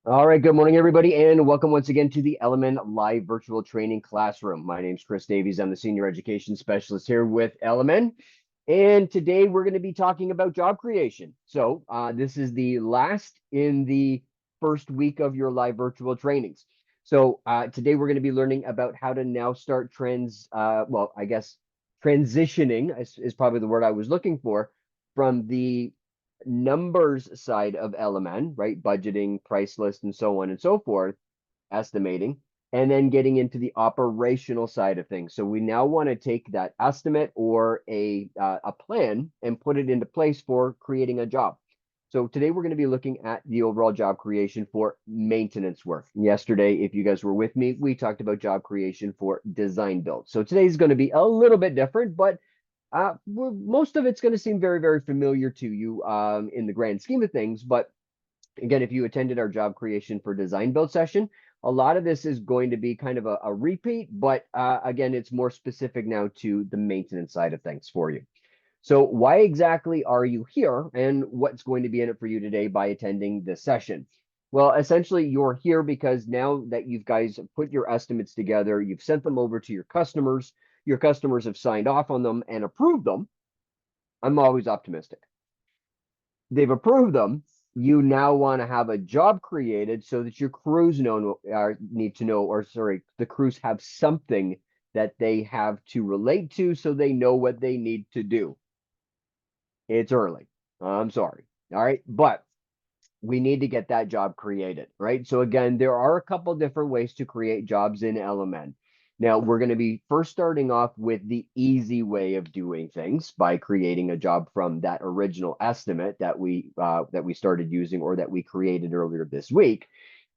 All right, good morning, everybody, and welcome once again to the LMN Live Virtual Training Classroom. My name's Chris Davies. I'm the Senior Education Specialist here with LMN, and today we're going to be talking about job creation. So this is the last in the first week of your live virtual trainings. So today we're going to be learning about how to now start transitioning is probably the word I was looking for, from the numbers side of LMN, right? Budgeting, price list, and so on and so forth, estimating, and then getting into the operational side of things. So we now want to take that estimate or a plan and put it into place for creating a job. So today we're going to be looking at the overall job creation for maintenance work. Yesterday, if you guys were with me, we talked about job creation for design build. So today's going to be a little bit different, but most of it's going to seem very, very familiar to you in the grand scheme of things. But again, if you attended our job creation for design build session, a lot of this is going to be kind of a repeat, but again, it's more specific now to the maintenance side of things for you. So why exactly are you here, and what's going to be in it for you today by attending this session? Well, essentially, you're here because now that you guys put your estimates together, you've sent them over to your customers have signed off on them and approved them. I'm always optimistic. They've approved them. You now want to have a job created so that your crews need to know, or sorry, the crews have something that they have to relate to so they know what they need to do. It's early. I'm sorry. All right. But we need to get that job created, right? So again, there are a couple different ways to create jobs in LMN. Now, we're going to be first starting off with the easy way of doing things by creating a job from that original estimate that we started using, or that we created earlier this week.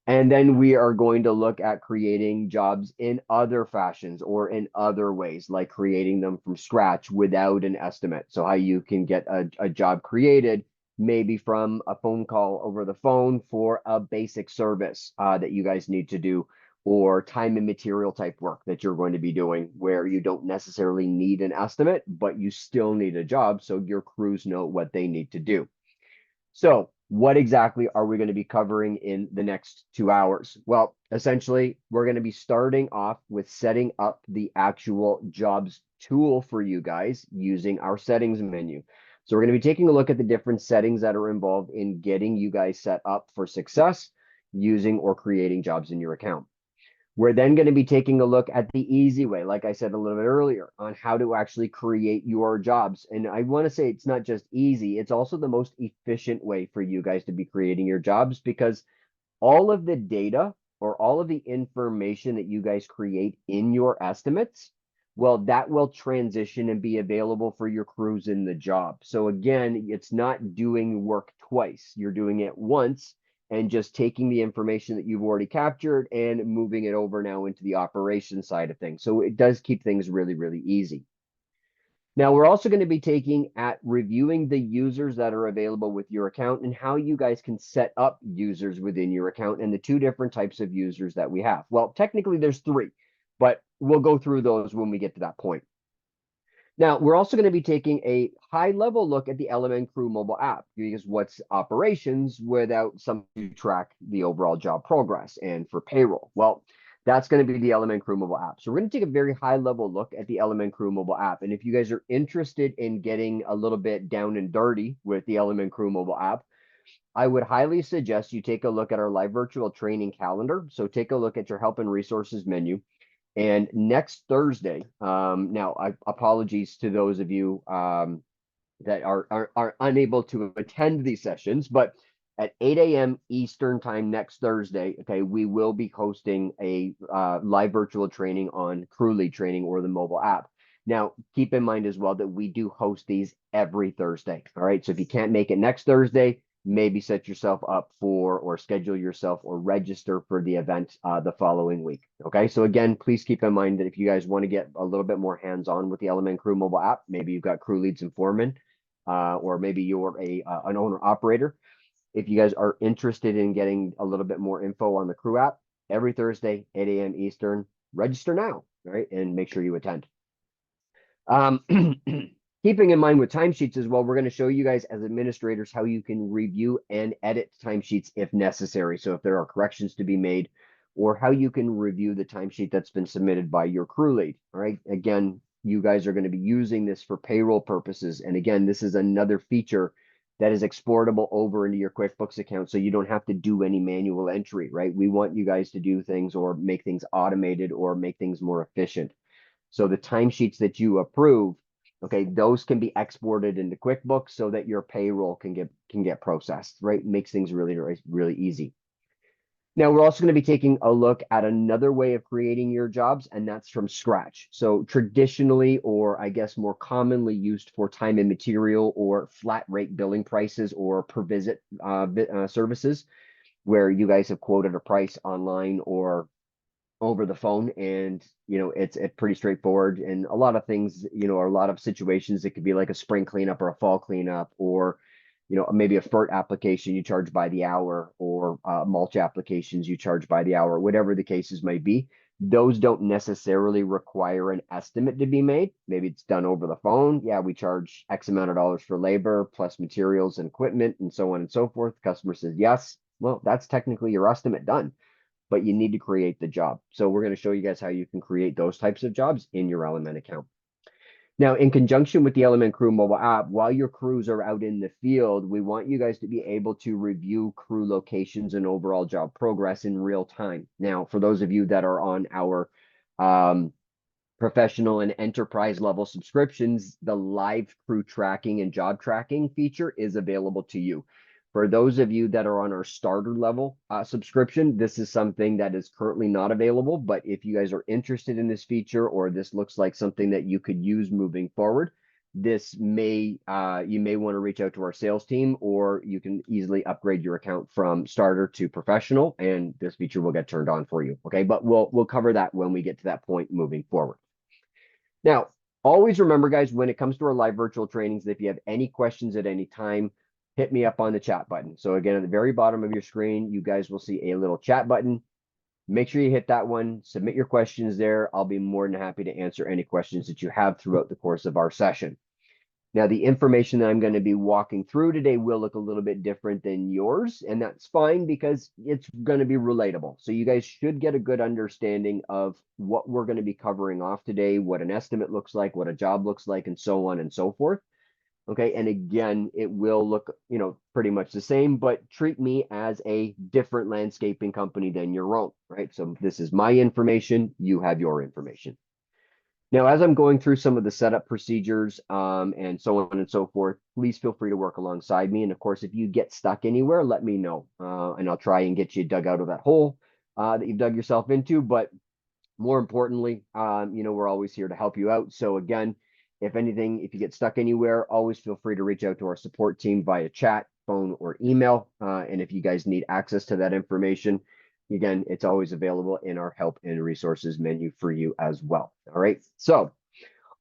And then we are going to look at creating jobs in other fashions or in other ways, like creating them from scratch without an estimate. So how you can get a job created, maybe from a phone call over the phone for a basic service that you guys need to do, or time and material type work that you're going to be doing, where you don't necessarily need an estimate, but you still need a job so your crews know what they need to do. So, what exactly are we going to be covering in the next 2 hours? Well, essentially, we're going to be starting off with setting up the actual jobs tool for you guys using our settings menu. So, we're going to be taking a look at the different settings that are involved in getting you guys set up for success using or creating jobs in your account. We're then going to be taking a look at the easy way, like I said a little bit earlier, on how to actually create your jobs. And I want to say it's not just easy, it's also the most efficient way for you guys to be creating your jobs, because all of the data or all of the information that you guys create in your estimates, well, that will transition and be available for your crews in the job. So again, it's not doing work twice. You're doing it once and just taking the information that you've already captured and moving it over now into the operation side of things. So it does keep things really, really easy. Now, we're also going to be taking at reviewing the users that are available with your account and how you guys can set up users within your account and the two different types of users that we have. Well, technically there's three, but we'll go through those when we get to that point. Now, we're also going to be taking a high level look at the LMN Crew mobile app, because what's operations without something to track the overall job progress, and for payroll? Well, that's going to be the LMN Crew mobile app. So we're going to take a very high level look at the LMN Crew mobile app. And if you guys are interested in getting a little bit down and dirty with the LMN Crew mobile app, I would highly suggest you take a look at our live virtual training calendar. So take a look at your help and resources menu. And next Thursday, apologies to those of you that are unable to attend these sessions, but at 8 a.m. Eastern time next Thursday, okay, we will be hosting a live virtual training on Crew Lead training, or the mobile app. Now, keep in mind as well that we do host these every Thursday. All right. So if you can't make it next Thursday, maybe set yourself up for, or schedule yourself or register for the event the following week. Okay. So again, please keep in mind that if you guys want to get a little bit more hands-on with the LMN Crew mobile app, maybe you've got crew leads and foremen, or maybe you're an owner operator. If you guys are interested in getting a little bit more info on the Crew app, every Thursday, 8 a.m. Eastern, register now, right? And make sure you attend. Um, Keeping in mind with timesheets as well, we're going to show you guys as administrators how you can review and edit timesheets if necessary. So if there are corrections to be made, or how you can review the timesheet that's been submitted by your crew lead. All right. Again, you guys are going to be using this for payroll purposes. And again, this is another feature that is exportable over into your QuickBooks account. So you don't have to do any manual entry, right? We want you guys to do things or make things automated or make things more efficient. So the timesheets that you approve, okay, those can be exported into QuickBooks so that your payroll can get processed, right? Makes things really easy. Now we're also going to be taking a look at another way of creating your jobs, and that's from scratch. So traditionally, or I guess more commonly used for time and material or flat rate billing prices or per visit services, where you guys have quoted a price online or over the phone, and it's pretty straightforward. And a lot of things, or a lot of situations, it could be like a spring cleanup or a fall cleanup, or maybe a FERT application you charge by the hour, or mulch applications you charge by the hour, whatever the cases may be. Those don't necessarily require an estimate to be made. Maybe it's done over the phone. Yeah, we charge X amount of dollars for labor plus materials and equipment and so on and so forth. The customer says yes, well, that's technically your estimate done, but you need to create the job. So we're going to show you guys how you can create those types of jobs in your LMN account. Now, in conjunction with the LMN Crew mobile app, while your crews are out in the field, we want you guys to be able to review crew locations and overall job progress in real time. Now, for those of you that are on our professional and enterprise level subscriptions, the live crew tracking and job tracking feature is available to you. For those of you that are on our starter level subscription, this is something that is currently not available. But if you guys are interested in this feature, or this looks like something that you could use moving forward, this may you may want to reach out to our sales team, or you can easily upgrade your account from starter to professional, and this feature will get turned on for you. Okay, but we'll cover that when we get to that point moving forward. Now, always remember, guys, when it comes to our live virtual trainings, if you have any questions at any time, hit me up on the chat button. So again, at the very bottom of your screen, you guys will see a little chat button. Make sure you hit that one, submit your questions there. I'll be more than happy to answer any questions that you have throughout the course of our session. Now, the information that I'm going to be walking through today will look a little bit different than yours, and that's fine because it's going to be relatable. So you guys should get a good understanding of what we're going to be covering off today, what an estimate looks like, what a job looks like, and so on and so forth. Okay, and again, it will look, pretty much the same, but treat me as a different landscaping company than your own, right? So this is my information, you have your information. Now, as I'm going through some of the setup procedures and so on and so forth, please feel free to work alongside me. And of course, if you get stuck anywhere, let me know, and I'll try and get you dug out of that hole that you've dug yourself into. But more importantly, we're always here to help you out. So again, if anything, if you get stuck anywhere, always feel free to reach out to our support team via chat, phone, or email. And if you guys need access to that information, again, it's always available in our help and resources menu for you as well. All right. So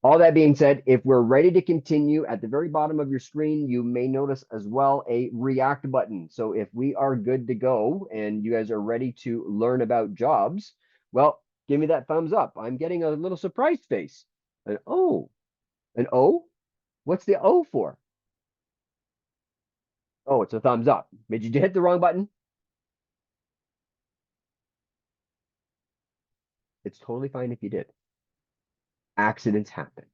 all that being said, if we're ready to continue, at the very bottom of your screen, you may notice as well a react button. So if we are good to go and you guys are ready to learn about jobs, well, give me that thumbs up. I'm getting a little surprised face. An O. An O? What's the O for? Oh, it's a thumbs up. Did you hit the wrong button? It's totally fine if you did. Accidents happen.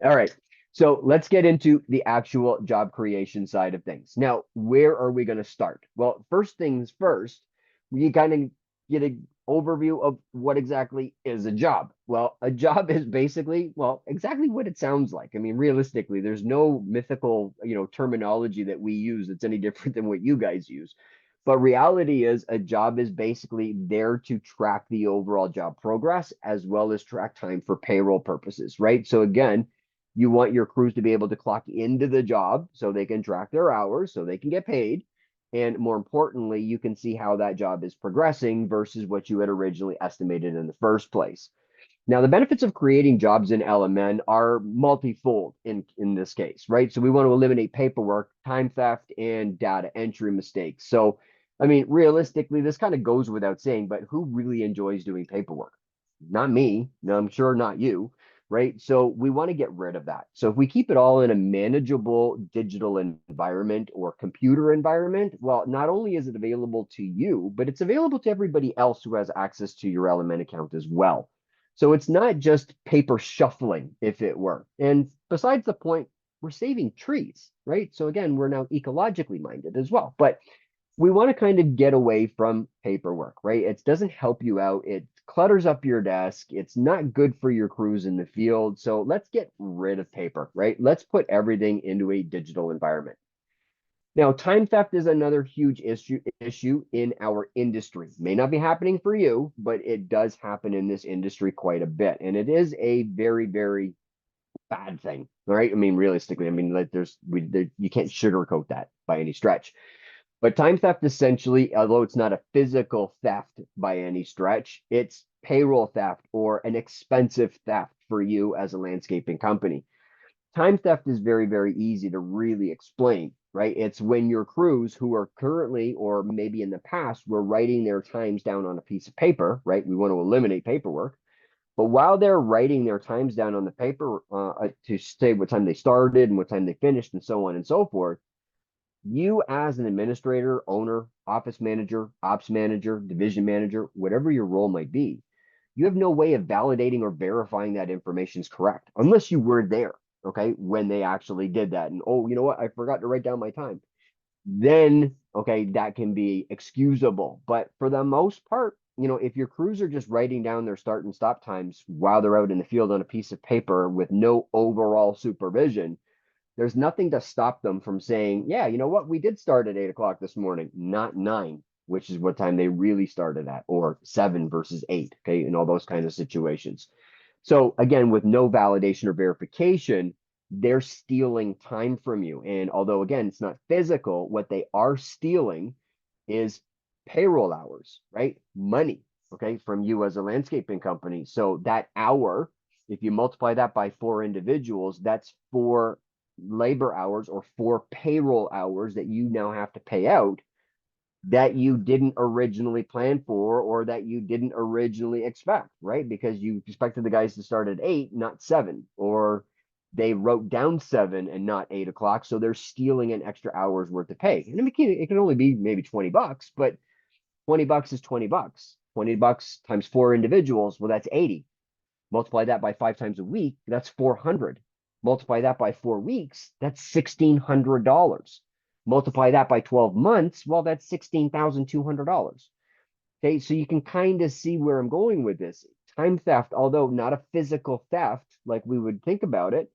All right. So let's get into the actual job creation side of things. Now, where are we going to start? Well, first things first, we kind of get an overview of what exactly is a job. Well, a job is basically, well, exactly what it sounds like. I mean, realistically, there's no mythical, terminology that we use that's any different than what you guys use. But reality is a job is basically there to track the overall job progress as well as track time for payroll purposes, right? So again, you want your crews to be able to clock into the job so they can track their hours, so they can get paid. And more importantly, you can see how that job is progressing versus what you had originally estimated in the first place. Now, the benefits of creating jobs in LMN are multifold in this case, right? So we want to eliminate paperwork, time theft, and data entry mistakes. So, I mean, realistically, this kind of goes without saying, but who really enjoys doing paperwork? Not me. No, I'm sure not you. right? So we want to get rid of that. So if we keep it all in a manageable digital environment or computer environment, well, not only is it available to you, but it's available to everybody else who has access to your LMN account as well. So it's not just paper shuffling, if it were. And besides the point, we're saving trees, right? So again, we're now ecologically minded as well. But we want to kind of get away from paperwork, right? It doesn't help you out. It clutters up your desk. It's not good for your crews in the field. So let's get rid of paper, right? Let's put everything into a digital environment. Now, time theft is another huge issue in our industry. May not be happening for you, but it does happen in this industry quite a bit. And it is a very, very bad thing, right? I mean, realistically, I mean, like you can't sugarcoat that by any stretch. But time theft essentially, although it's not a physical theft by any stretch, it's payroll theft or an expensive theft for you as a landscaping company. Time theft is very, very easy to really explain, right? It's when your crews who are currently or maybe in the past were writing their times down on a piece of paper, right? We want to eliminate paperwork. But while they're writing their times down on the paper to say what time they started and what time they finished and so on and so forth, you as an administrator, owner, office manager, ops manager, division manager, whatever your role might be, you have no way of validating or verifying that information is correct unless you were there, okay, when they actually did that. And oh, you know what? I forgot to write down my time. Then, okay, that can be excusable. But for the most part, if your crews are just writing down their start and stop times while they're out in the field on a piece of paper with no overall supervision, there's nothing to stop them from saying, yeah, you know what? We did start at 8 o'clock this morning, not 9, which is what time they really started at, or 7 versus 8, okay, in all those kinds of situations. So again, with no validation or verification, they're stealing time from you. And although again, it's not physical, what they are stealing is payroll hours, right? Money, okay, from you as a landscaping company. So that hour, if you multiply that by 4 individuals, that's 4 labor hours or 4 payroll hours that you now have to pay out that you didn't originally plan for or that you didn't originally expect, right? Because you expected the guys to start at 8, not 7, or they wrote down 7 and not 8 o'clock. So they're stealing an extra hour's worth of pay. And it can only be maybe $20, but $20 is $20. $20 times 4 individuals, well, that's 80. Multiply that by 5 times a week, that's 400. Multiply that by 4 weeks, that's $1,600. Multiply that by 12 months, well, that's $16,200. Okay, so you can kind of see where I'm going with this. Time theft, although not a physical theft like we would think about it,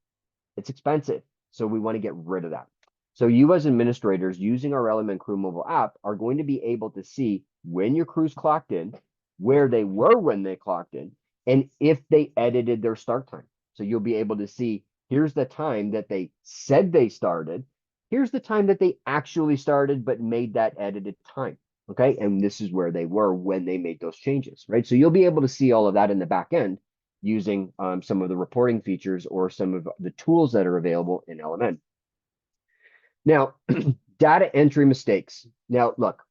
it's expensive. So we want to get rid of that. So you as administrators using our LMN Crew mobile app are going to be able to see when your crews clocked in, where they were when they clocked in, and if they edited their start time. So you'll be able to see here's the time that they said they started. Here's the time that they actually started, but made that edited time. Okay. And this is where they were when they made those changes, right? So you'll be able to see all of that in the back end using some of the reporting features or some of the tools that are available in LMN. Now, data entry mistakes. Now, look,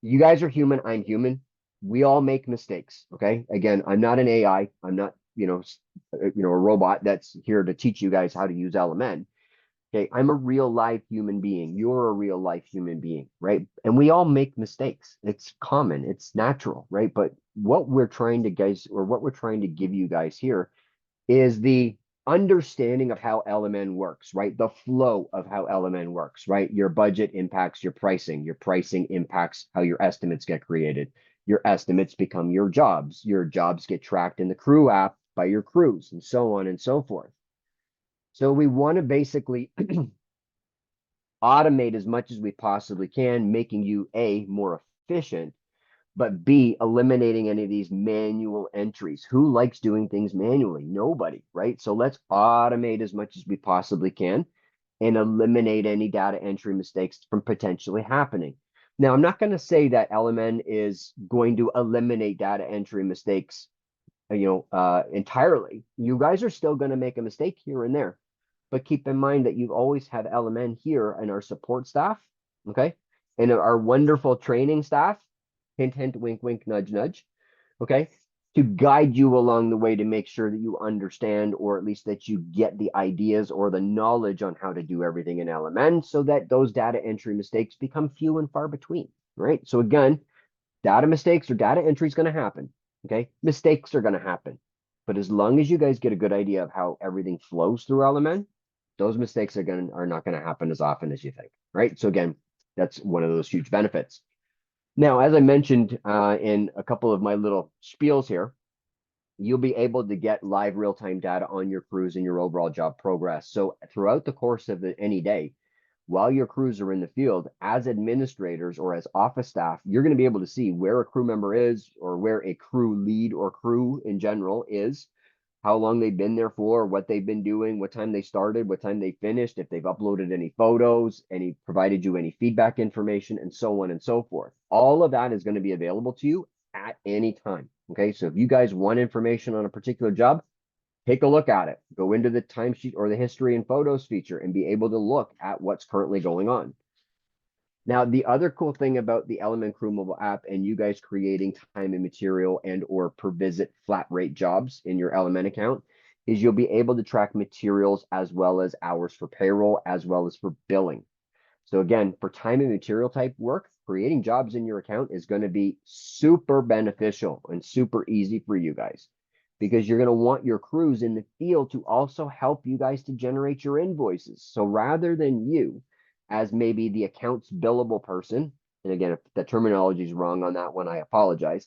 you guys are human. I'm human. We all make mistakes. Okay. Again, I'm not an AI. I'm not, a robot that's here to teach you guys how to use LMN. Okay. I'm a real life human being. You're a real life human being, right? And we all make mistakes. It's common. It's natural, right? But what we're trying to give you guys here is the understanding of how LMN works, right? The flow of how LMN works, right? Your budget impacts your pricing. Your pricing impacts how your estimates get created. Your estimates become your jobs. Your jobs get tracked in the crew app by your crews and so on and so forth. So we want to basically automate as much as we possibly can, making you A, more efficient, but B, eliminating any of these manual entries. Who likes doing things manually? Nobody, right? So let's automate as much as we possibly can and eliminate any data entry mistakes from potentially happening. Now, I'm not going to say that LMN is going to eliminate data entry mistakes, entirely. You guys are still going to make a mistake here and there, but keep in mind that you always have LMN here and our support staff, okay? And our wonderful training staff, hint, hint, wink, wink, nudge, nudge. Okay. to guide you along the way to make sure that you understand, or at least that you get the ideas or the knowledge on how to do everything in LMN, so that those data entry mistakes become few and far between, right? So again, data mistakes or data entry is going to happen. Okay. Mistakes are going to happen. But as long as you guys get a good idea of how everything flows through LMN, those mistakes are not going to happen as often as you think. Right. So again, that's one of those huge benefits. Now, as I mentioned in a couple of my little spiels here, you'll be able to get live real-time data on your crews and your overall job progress. So throughout the course of any day, while your crews are in the field, as administrators or as office staff, you're going to be able to see where a crew member is, or where a crew lead or crew in general is, how long they've been there for, what they've been doing, what time they started, what time they finished, if they've uploaded any photos, any provided you any feedback information, and so on and so forth. All of that is going to be available to you at any time. Okay, so if you guys want information on a particular job, take a look at it. Go into the timesheet or the history and photos feature and be able to look at what's currently going on. Now, the other cool thing about the LMN Crew mobile app and you guys creating time and material and or per visit flat rate jobs in your LMN account is you'll be able to track materials as well as hours for payroll as well as for billing. So again, for time and material type work, creating jobs in your account is going to be super beneficial and super easy for you guys, because you're going to want your crews in the field to also help you guys to generate your invoices. So rather than you as maybe the accounts billable person, and again, if the terminology is wrong on that one, I apologize,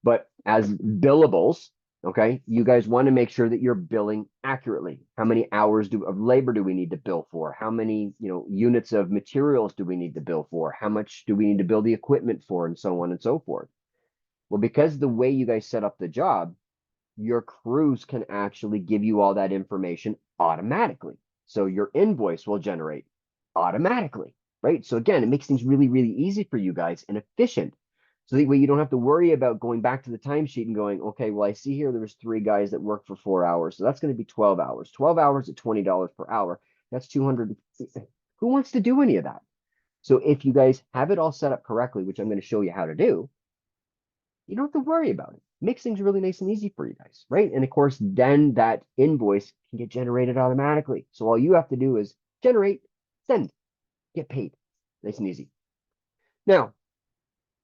but as billables, okay, you guys want to make sure that you're billing accurately. How many hours of labor do we need to bill for? How many, units of materials do we need to bill for? How much do we need to bill the equipment for, and so on and so forth? Well, because the way you guys set up the job, your crews can actually give you all that information automatically. So your invoice will generate automatically, right? So again, it makes things really, really easy for you guys and efficient. So that way you don't have to worry about going back to the timesheet and going, okay, well, I see here there was 3 guys that worked for 4 hours. So that's going to be 12 hours. 12 hours at $20 per hour. That's 200. Who wants to do any of that? So if you guys have it all set up correctly, which I'm going to show you how to do, you don't have to worry about it. Makes things really nice and easy for you guys, right? And of course, then that invoice can get generated automatically. So all you have to do is generate, send, get paid. Nice and easy. Now,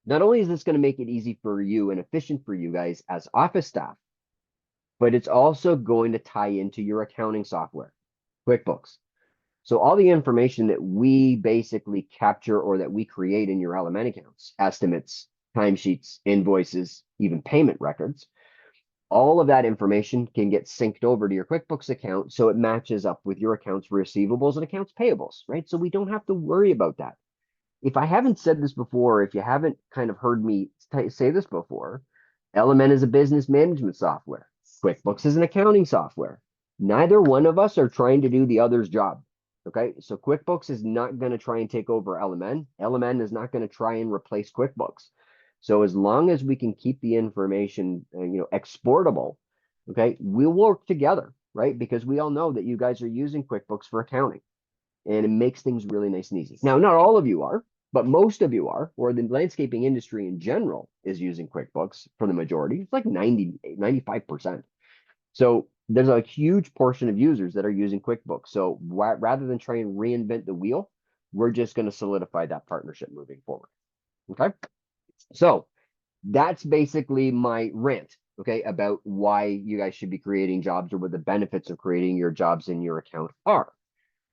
not only is this going to make it easy for you and efficient for you guys as office staff, but it's also going to tie into your accounting software, QuickBooks. So all the information that we basically capture or that we create in your LMN accounts, estimates, timesheets, invoices, even payment records, all of that information can get synced over to your QuickBooks account so it matches up with your accounts receivables and accounts payables, right? So we don't have to worry about that. If I haven't said this before, if you haven't kind of heard me say this before, LMN is a business management software. QuickBooks is an accounting software. Neither one of us are trying to do the other's job. Okay, so QuickBooks is not going to try and take over LMN. LMN is not going to try and replace QuickBooks. So as long as we can keep the information, exportable, okay, we'll work together, right? Because we all know that you guys are using QuickBooks for accounting, and it makes things really nice and easy. Now, not all of you are, but most of you are, or the landscaping industry in general is using QuickBooks for the majority. It's like 95%. So there's a huge portion of users that are using QuickBooks. So rather than try and reinvent the wheel, we're just going to solidify that partnership moving forward. Okay. So that's basically my rant, okay, about why you guys should be creating jobs or what the benefits of creating your jobs in your account are.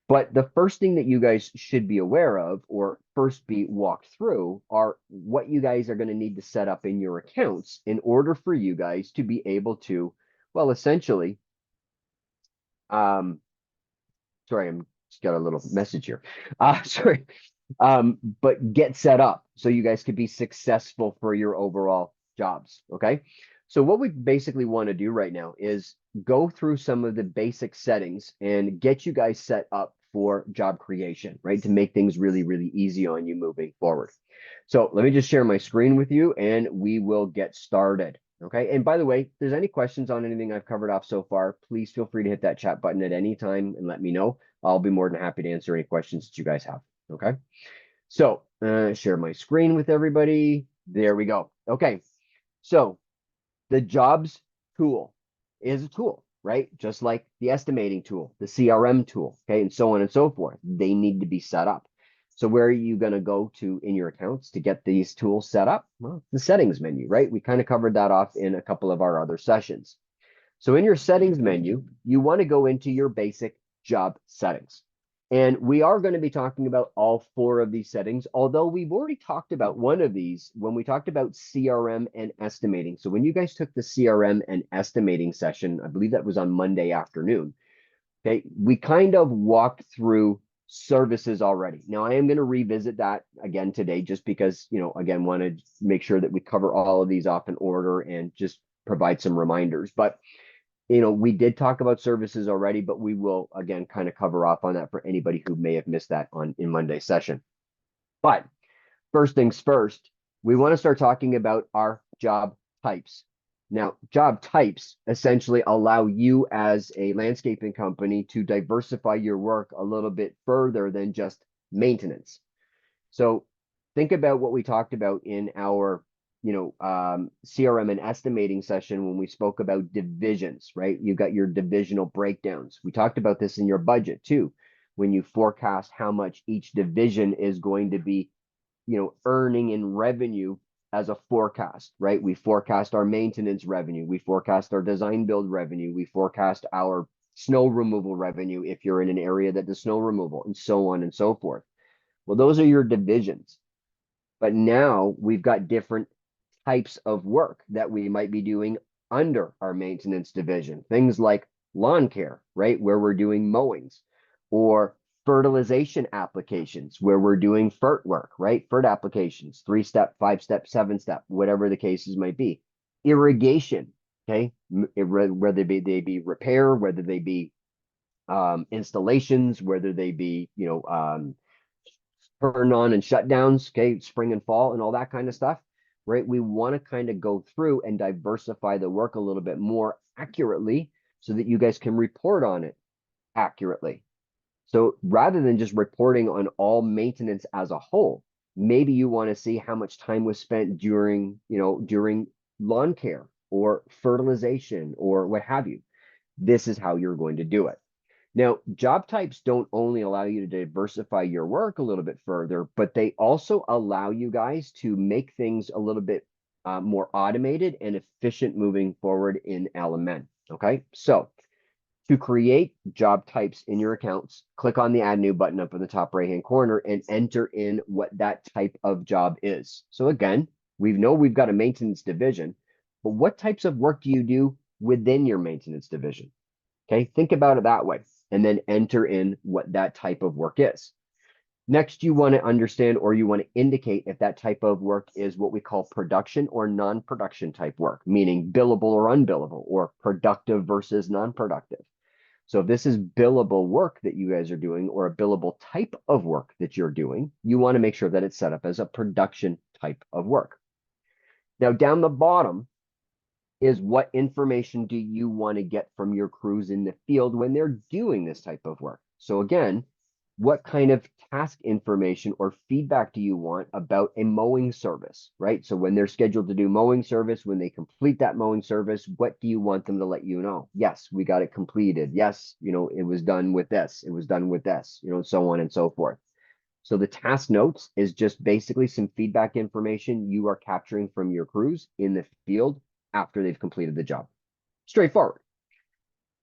But the first thing that you guys should be aware of, or first be walked through, are what you guys are going to need to set up in your accounts in order for you guys to be able to, well, essentially, um, sorry, I'm just got a little message here. Sorry. But get set up so you guys could be successful for your overall jobs. Okay. So what we basically want to do right now is go through some of the basic settings and get you guys set up for job creation, right? To make things really, really easy on you moving forward. So let me just share my screen with you and we will get started. Okay. And by the way, if there's any questions on anything I've covered off so far, please feel free to hit that chat button at any time and let me know. I'll be more than happy to answer any questions that you guys have. Okay. So share my screen with everybody. There we go. Okay. So The jobs tool is a tool, right? Just like the estimating tool, the CRM tool, okay, and so on and so forth. They need to be set up. So where are you going to go to in your accounts to get these tools set up? Well, the settings menu, right? We kind of covered that off in a couple of our other sessions. So in your settings menu, you want to go into your basic job settings. And we are going to be talking about all four of these settings, although we've already talked about one of these when we talked about CRM and estimating. So when you guys took the CRM and estimating session, I believe that was on Monday afternoon, okay, we kind of walked through services already. Now I am going to revisit that again today just because, again, want to make sure that we cover all of these off in order and just provide some reminders. But we did talk about services already, but we will again kind of cover off on that for anybody who may have missed that in Monday's session. But first things first, we want to start talking about our job types. Now, job types essentially allow you as a landscaping company to diversify your work a little bit further than just maintenance. So think about what we talked about in our CRM and estimating session when we spoke about divisions, right? You got your divisional breakdowns. We talked about this in your budget too, when you forecast how much each division is going to be, earning in revenue as a forecast, right? We forecast our maintenance revenue. We forecast our design build revenue. We forecast our snow removal revenue if you're in an area that does snow removal, and so on and so forth. Well, those are your divisions. But now we've got different types of work that we might be doing under our maintenance division. Things like lawn care, right? Where we're doing mowings, or fertilization applications where we're doing FERT work, right? FERT applications, 3-step, 5-step, 7-step, whatever the cases might be. Irrigation, okay? Whether they be repair, whether they be installations, whether they be, turn on and shutdowns, okay, spring and fall and all that kind of stuff, right? We want to kind of go through and diversify the work a little bit more accurately so that you guys can report on it accurately. So rather than just reporting on all maintenance as a whole, maybe you want to see how much time was spent during lawn care or fertilization or what have you. This is how you're going to do it. Now, job types don't only allow you to diversify your work a little bit further, but they also allow you guys to make things a little bit more automated and efficient moving forward in LMN. Okay, so to create job types in your accounts, click on the Add New button up in the top right-hand corner and enter in what that type of job is. So again, we've got a maintenance division, but what types of work do you do within your maintenance division? Okay, think about it that way, and then enter in what that type of work is. Next, you want to understand, or you want to indicate if that type of work is what we call production or non-production type work, meaning billable or unbillable, or productive versus non-productive. So if this is billable work that you guys are doing, or a billable type of work that you're doing, you want to make sure that it's set up as a production type of work. Now, down the bottom is what information do you want to get from your crews in the field when they're doing this type of work? So again, what kind of task information or feedback do you want about a mowing service, right? So when they're scheduled to do mowing service, when they complete that mowing service, what do you want them to let you know? Yes, we got it completed. Yes, it was done with this. It was done with this, so on and so forth. So the task notes is just basically some feedback information you are capturing from your crews in the field after they've completed the job. Straightforward.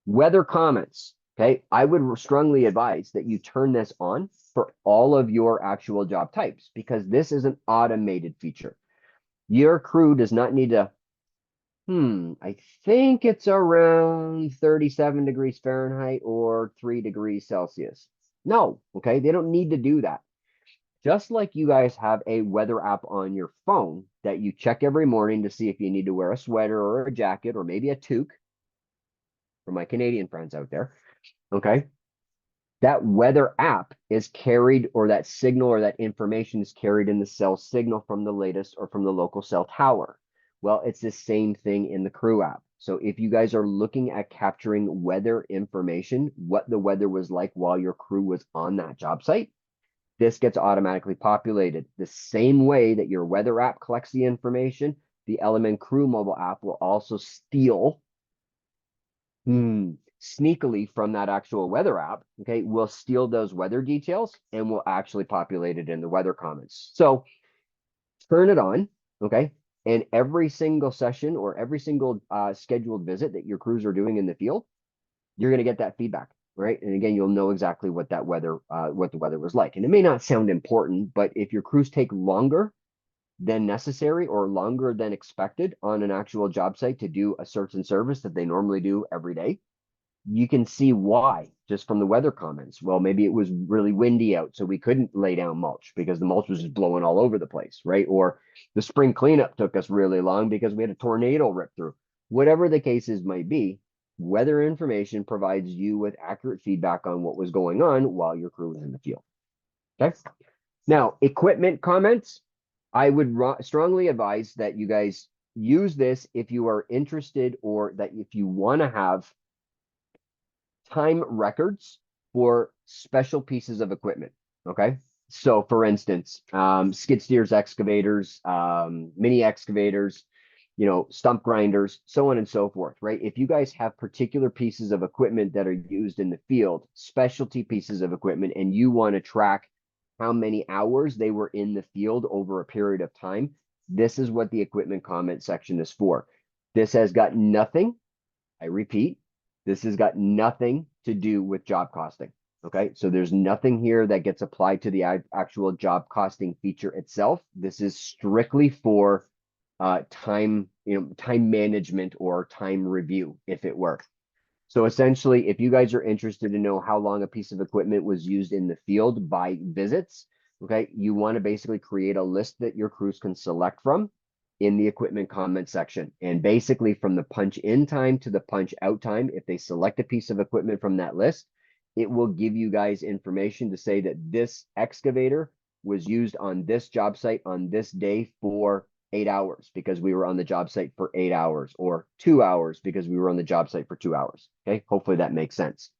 Weather comments. Okay, I would strongly advise that you turn this on for all of your actual job types because this is an automated feature. Your crew does not need to, I think it's around 37 degrees Fahrenheit or 3 degrees Celsius. No, okay, they don't need to do that. Just like you guys have a weather app on your phone that you check every morning to see if you need to wear a sweater or a jacket or maybe a toque, for my Canadian friends out there, okay? That weather app is carried, or that signal or that information is carried in the cell signal from the latest or from the local cell tower. Well, it's the same thing in the crew app. So if you guys are looking at capturing weather information, what the weather was like while your crew was on that job site, this gets automatically populated the same way that your weather app collects the information. the LMN Crew mobile app will also steal sneakily from that actual weather app. Okay, we'll steal those weather details and we'll actually populate it in the weather comments. So turn it on, okay? And every single session or every single scheduled visit that your crews are doing in the field, you're going to get that feedback, right? And again, you'll know exactly what that weather, what the weather was like. And it may not sound important, but if your crews take longer than necessary or longer than expected on an actual job site to do a certain service that they normally do every day, you can see why just from the weather comments. Well, maybe it was really windy out, so we couldn't lay down mulch because the mulch was just blowing all over the place, right? Or the spring cleanup took us really long because we had a tornado rip through. Whatever the cases might be, weather information provides you with accurate feedback on what was going on while your crew was in the field. Okay. Now, equipment comments, I would strongly advise that you guys use this if you are interested or that if you want to have time records for special pieces of equipment. Okay. So for instance, skid steers, excavators, mini excavators, stump grinders, so on and so forth, right? If you guys have particular pieces of equipment that are used in the field, specialty pieces of equipment, and you want to track how many hours they were in the field over a period of time, this is what the equipment comment section is for. This has got nothing, I repeat, this has got nothing to do with job costing. Okay, so there's nothing here that gets applied to the actual job costing feature itself. This is strictly for time, time management or time review, if it were. So essentially, if you guys are interested to know how long a piece of equipment was used in the field by visits, okay, you want to basically create a list that your crews can select from in the equipment comment section. And basically from the punch in time to the punch out time, if they select a piece of equipment from that list, it will give you guys information to say that this excavator was used on this job site on this day for 8 hours because we were on the job site for 8 hours, or 2 hours because we were on the job site for 2 hours. Okay, hopefully that makes sense.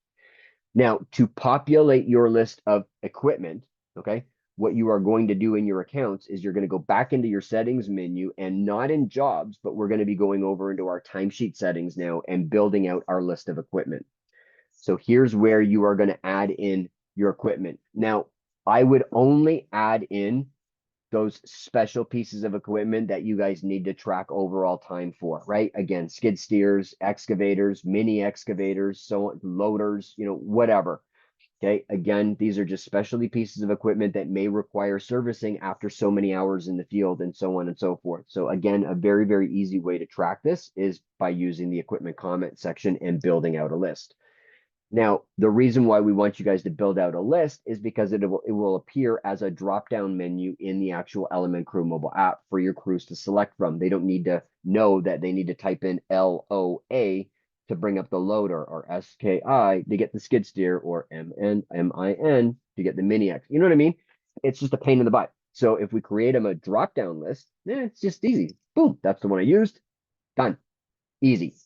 Now, to populate your list of equipment, okay, what you are going to do in your accounts is you're going to go back into your settings menu, and not in jobs, but we're going to be going over into our timesheet settings now and building out our list of equipment. So here's where you are going to add in your equipment. Now, I would only add in those special pieces of equipment that you guys need to track overall time for, right? Again, skid steers, excavators, mini excavators, so on, loaders, whatever. Okay. Again, these are just specialty pieces of equipment that may require servicing after so many hours in the field and so on and so forth. So again, a very, very easy way to track this is by using the equipment comment section and building out a list. Now, the reason why we want you guys to build out a list is because it will appear as a drop-down menu in the actual LMN Crew mobile app for your crews to select from. They don't need to know that they need to type in LOA to bring up the loader, or SKI to get the skid steer, or MIN to get the mini X. You know what I mean? It's just a pain in the butt. So if we create them a drop-down list, it's just easy. Boom, that's the one I used. Done. Easy.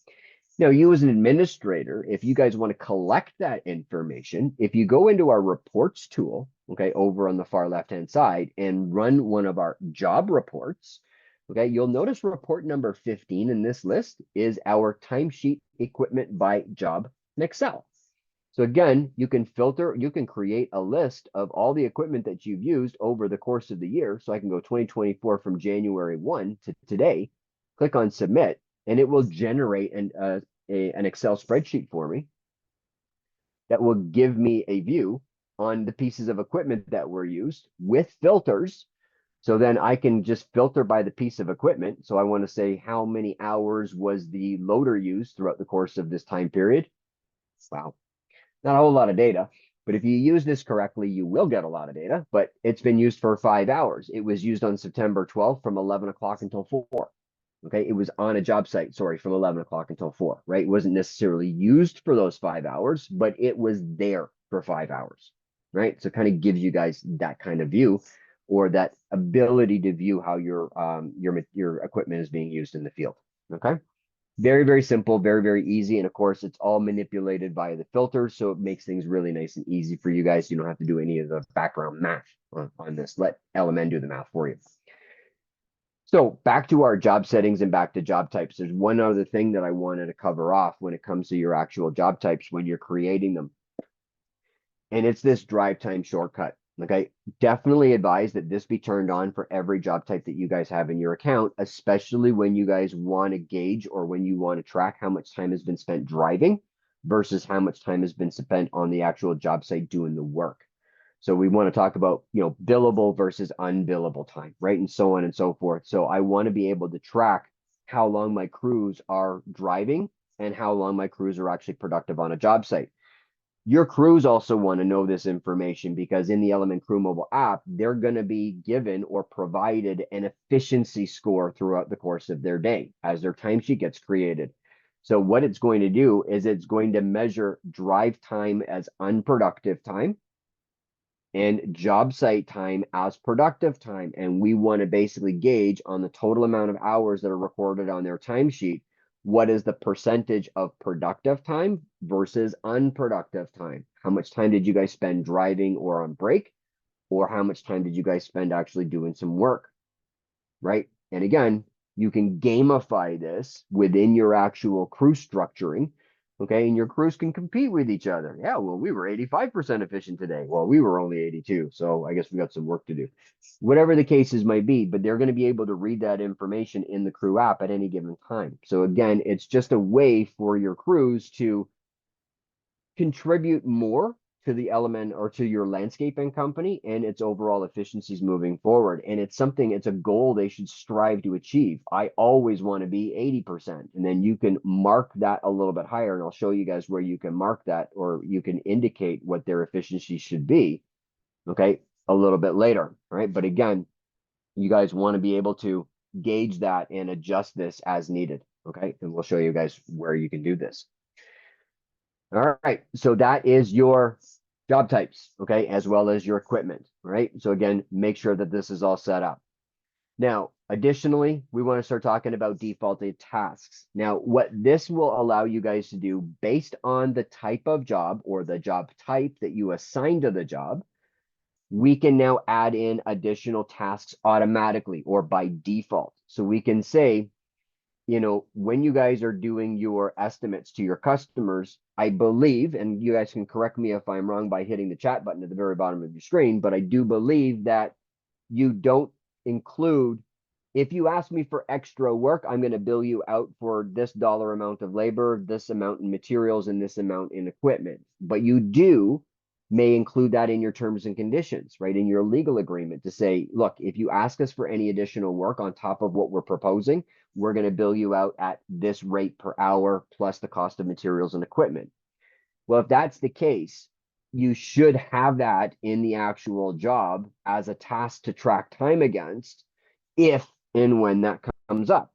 Now, you as an administrator, if you guys want to collect that information, if you go into our reports tool, okay, over on the far left-hand side and run one of our job reports, okay, you'll notice report number 15 in this list is our timesheet equipment by job in Excel. So again, you can filter, you can create a list of all the equipment that you've used over the course of the year. So I can go 2024 from January 1 to today, click on submit, and it will generate an Excel spreadsheet for me that will give me a view on the pieces of equipment that were used with filters. So then I can just filter by the piece of equipment. So I want to say how many hours was the loader used throughout the course of this time period. Wow, not a whole lot of data. But if you use this correctly, you will get a lot of data. But it's been used for 5 hours. It was used on September 12th from 11 o'clock until 4. Okay, it was on a job site, sorry, from 11 o'clock until 4, right? It wasn't necessarily used for those 5 hours, but it was there for 5 hours, right? So it kind of gives you guys that kind of view, or that ability to view how your equipment is being used in the field. Okay, very, very simple, very, very easy. And of course, it's all manipulated via the filters, so it makes things really nice and easy for you guys. You don't have to do any of the background math on this. Let LMN do the math for you. So back to our job settings and back to job types. There's one other thing that I wanted to cover off when it comes to your actual job types when you're creating them. And it's this drive time shortcut. Okay. Definitely advise that this be turned on for every job type that you guys have in your account, especially when you guys want to gauge or when you want to track how much time has been spent driving versus how much time has been spent on the actual job site doing the work. So we want to talk about, billable versus unbillable time, right? And so on and so forth. So I want to be able to track how long my crews are driving and how long my crews are actually productive on a job site. Your crews also want to know this information because in the LMN Crew mobile app, they're going to be given or provided an efficiency score throughout the course of their day as their timesheet gets created. So what it's going to do is it's going to measure drive time as unproductive time and job site time as productive time. And we want to basically gauge on the total amount of hours that are recorded on their timesheet, what is the percentage of productive time versus unproductive time? How much time did you guys spend driving or on break? Or how much time did you guys spend actually doing some work? Right? And again, you can gamify this within your actual crew structuring. Okay. And your crews can compete with each other. Yeah. Well, we were 85% efficient today. Well, we were only 82. So I guess we got some work to do. Whatever the cases might be, but they're going to be able to read that information in the crew app at any given time. So again, it's just a way for your crews to contribute more to the element or to your landscaping company and its overall efficiencies moving forward. And it's a goal they should strive to achieve. I always want to be 80%. And then you can mark that a little bit higher. And I'll show you guys where you can mark that or you can indicate what their efficiency should be. Okay. A little bit later. Right. But again, you guys want to be able to gauge that and adjust this as needed. Okay. And we'll show you guys where you can do this. All right, so that is your job types, okay, as well as your equipment, right? So again, make sure that this is all set up. Now, additionally, we want to start talking about defaulted tasks. Now, what this will allow you guys to do based on the type of job or the job type that you assign to the job, we can now add in additional tasks automatically or by default. So we can say, when you guys are doing your estimates to your customers, I believe, and you guys can correct me if I'm wrong by hitting the chat button at the very bottom of your screen, but I do believe that you don't include, if you ask me for extra work, I'm going to bill you out for this dollar amount of labor, this amount in materials, and this amount in equipment. But you may include that in your terms and conditions, right? In your legal agreement to say, look, if you ask us for any additional work on top of what we're proposing, we're going to bill you out at this rate per hour plus the cost of materials and equipment. Well, if that's the case, you should have that in the actual job as a task to track time against if and when that comes up.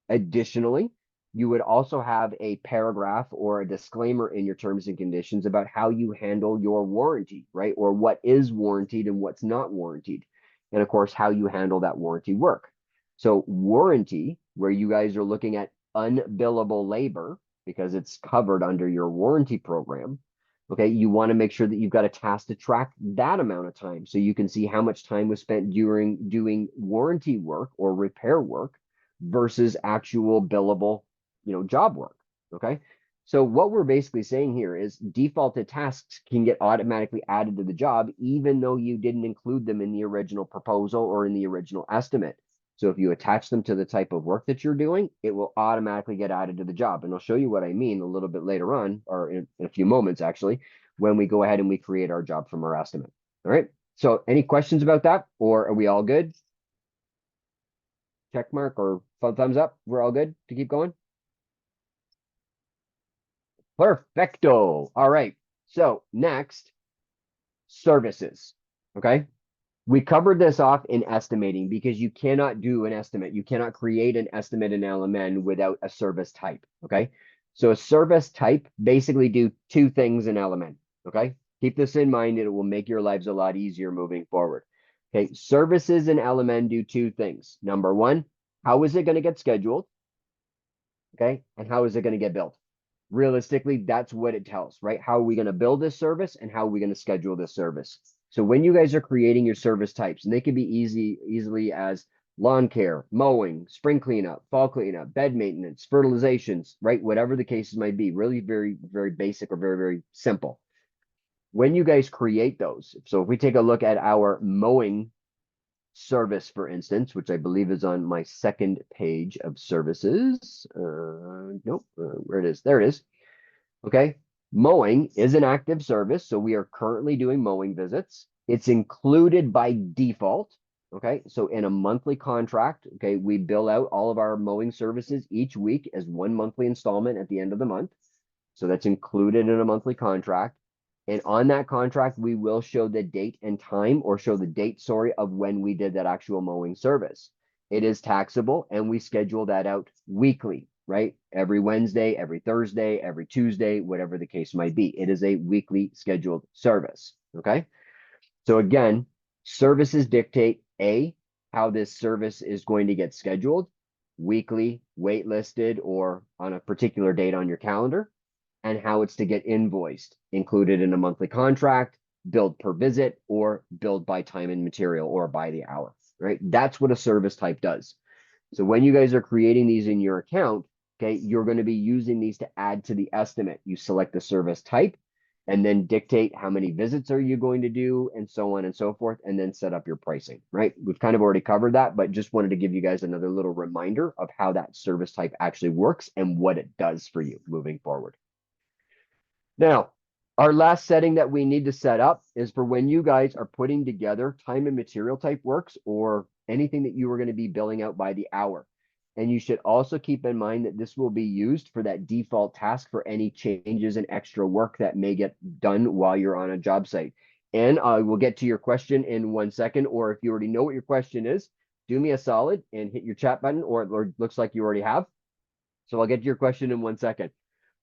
Additionally, you would also have a paragraph or a disclaimer in your terms and conditions about how you handle your warranty, right? Or what is warranted and what's not warranted. And of course, how you handle that warranty work. So warranty, where you guys are looking at unbillable labor because it's covered under your warranty program. Okay, you want to make sure that you've got a task to track that amount of time so you can see how much time was spent during doing warranty work or repair work versus actual billable, job work. Okay. So what we're basically saying here is defaulted tasks can get automatically added to the job, even though you didn't include them in the original proposal or in the original estimate. So if you attach them to the type of work that you're doing, it will automatically get added to the job. And I'll show you what I mean a little bit later on, or in a few moments, actually, when we go ahead and we create our job from our estimate. All right. So any questions about that, or are we all good? Check mark or thumbs up. We're all good to keep going. Perfecto. All right. So next, services. Okay. We covered this off in estimating because you cannot do an estimate. You cannot create an estimate in LMN without a service type. Okay. So a service type basically do two things in LMN. Okay. Keep this in mind. It will make your lives a lot easier moving forward. Okay. Services in LMN do two things. Number one, how is it going to get scheduled? Okay. And how is it going to get built? Realistically, that's what it tells, right? How are we going to build this service and how are we going to schedule this service? So when you guys are creating your service types, and they can be easily as lawn care, mowing, spring cleanup, fall cleanup, bed maintenance, fertilizations, right? Whatever the cases might be, really very, very basic or very, very simple. When you guys create those, so if we take a look at our mowing service, for instance, which I believe is on my second page of services. Nope, where it is. There it is. Okay. Mowing is an active service. So we are currently doing mowing visits. It's included by default. Okay. So in a monthly contract, okay, we bill out all of our mowing services each week as one monthly installment at the end of the month. So that's included in a monthly contract. And on that contract, we will show the date and time, or show the date, sorry, of when we did that actual mowing service. It is taxable, and we schedule that out weekly, right? Every Wednesday, every Thursday, every Tuesday, whatever the case might be. It is a weekly scheduled service, okay? So again, services dictate A, how this service is going to get scheduled, weekly, waitlisted, or on a particular date on your calendar, and how it's to get invoiced, included in a monthly contract, billed per visit, or billed by time and material or by the hour, right? That's what a service type does. So when you guys are creating these in your account, okay, you're going to be using these to add to the estimate. You select the service type and then dictate how many visits are you going to do, and so on and so forth, and then set up your pricing, right? We've kind of already covered that, but just wanted to give you guys another little reminder of how that service type actually works and what it does for you moving forward. Now, our last setting that we need to set up is for when you guys are putting together time and material type works, or anything that you are going to be billing out by the hour. And you should also keep in mind that this will be used for that default task for any changes and extra work that may get done while you're on a job site. And I will get to your question in 1 second, or if you already know what your question is, do me a solid and hit your chat button, or it looks like you already have. So I'll get to your question in 1 second.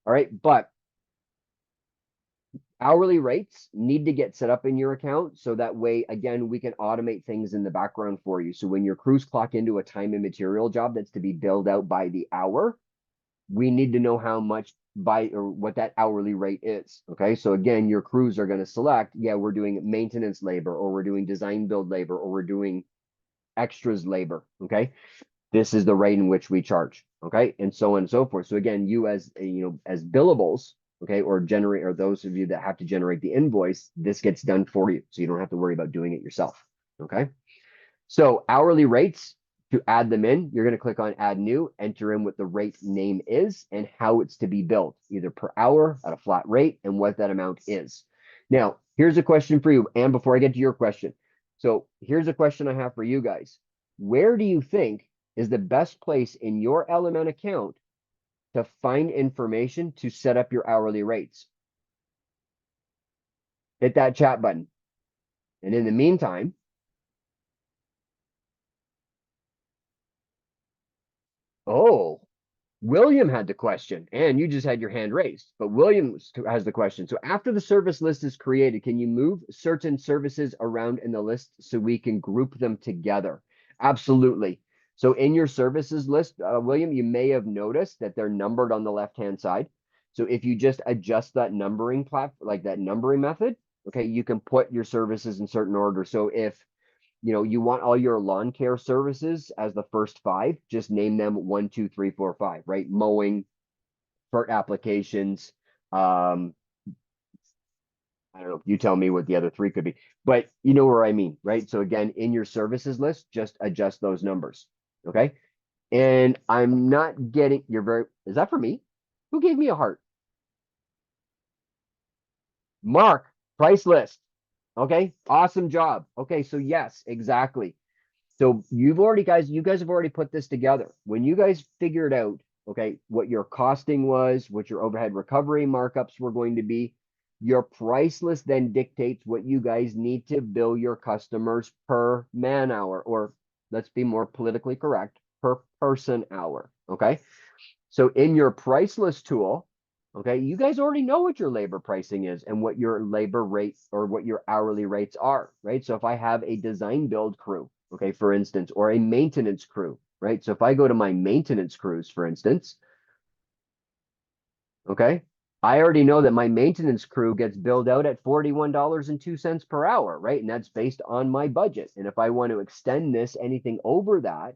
All right, but hourly rates need to get set up in your account, so that way, again, we can automate things in the background for you. So when your crews clock into a time and material job that's to be billed out by the hour, we need to know how much by, or what that hourly rate is. Okay. So again, your crews are going to select, yeah, we're doing maintenance labor, or we're doing design build labor, or we're doing extras labor. Okay. This is the rate in which we charge. Okay. And so on and so forth. So again, you as, as billables, okay, or those of you that have to generate the invoice, this gets done for you. So you don't have to worry about doing it yourself. Okay. So hourly rates, to add them in, you're going to click on add new, enter in what the rate name is and how it's to be billed, either per hour at a flat rate, and what that amount is. Now, here's a question for you. And before I get to your question, so here's a question I have for you guys. Where do you think is the best place in your LMN account to find information to set up your hourly rates? Hit that chat button. And in the meantime, oh, William had the question, and you just had your hand raised, but William has the question. So after the service list is created, can you move certain services around in the list so we can group them together? Absolutely. So in your services list, William, you may have noticed that they're numbered on the left-hand side. So if you just adjust that numbering like that numbering method, okay, you can put your services in certain order. So if you want all your lawn care services as the first 5, just name them 1, 2, 3, 4, 5, right? Mowing, fert applications. I don't know. You tell me what the other 3 could be, but you know where I mean, right? So again, in your services list, just adjust those numbers. Okay. And I'm not getting is that for me? Who gave me a heart? Mark, price list. Okay. Awesome job. Okay. So yes, exactly. So you guys have already put this together. When you guys figured out, okay, what your costing was, what your overhead recovery markups were going to be, your price list then dictates what you guys need to bill your customers per man hour, or let's be more politically correct, per person hour. Okay. So in your price list tool, okay, you guys already know what your labor pricing is and what your labor rates or what your hourly rates are, right? So if I have a design build crew, okay, for instance, or a maintenance crew, right? So if I go to my maintenance crews, for instance, okay, I already know that my maintenance crew gets billed out at $41.02 per hour, right? And that's based on my budget. And if I want to extend this anything over that,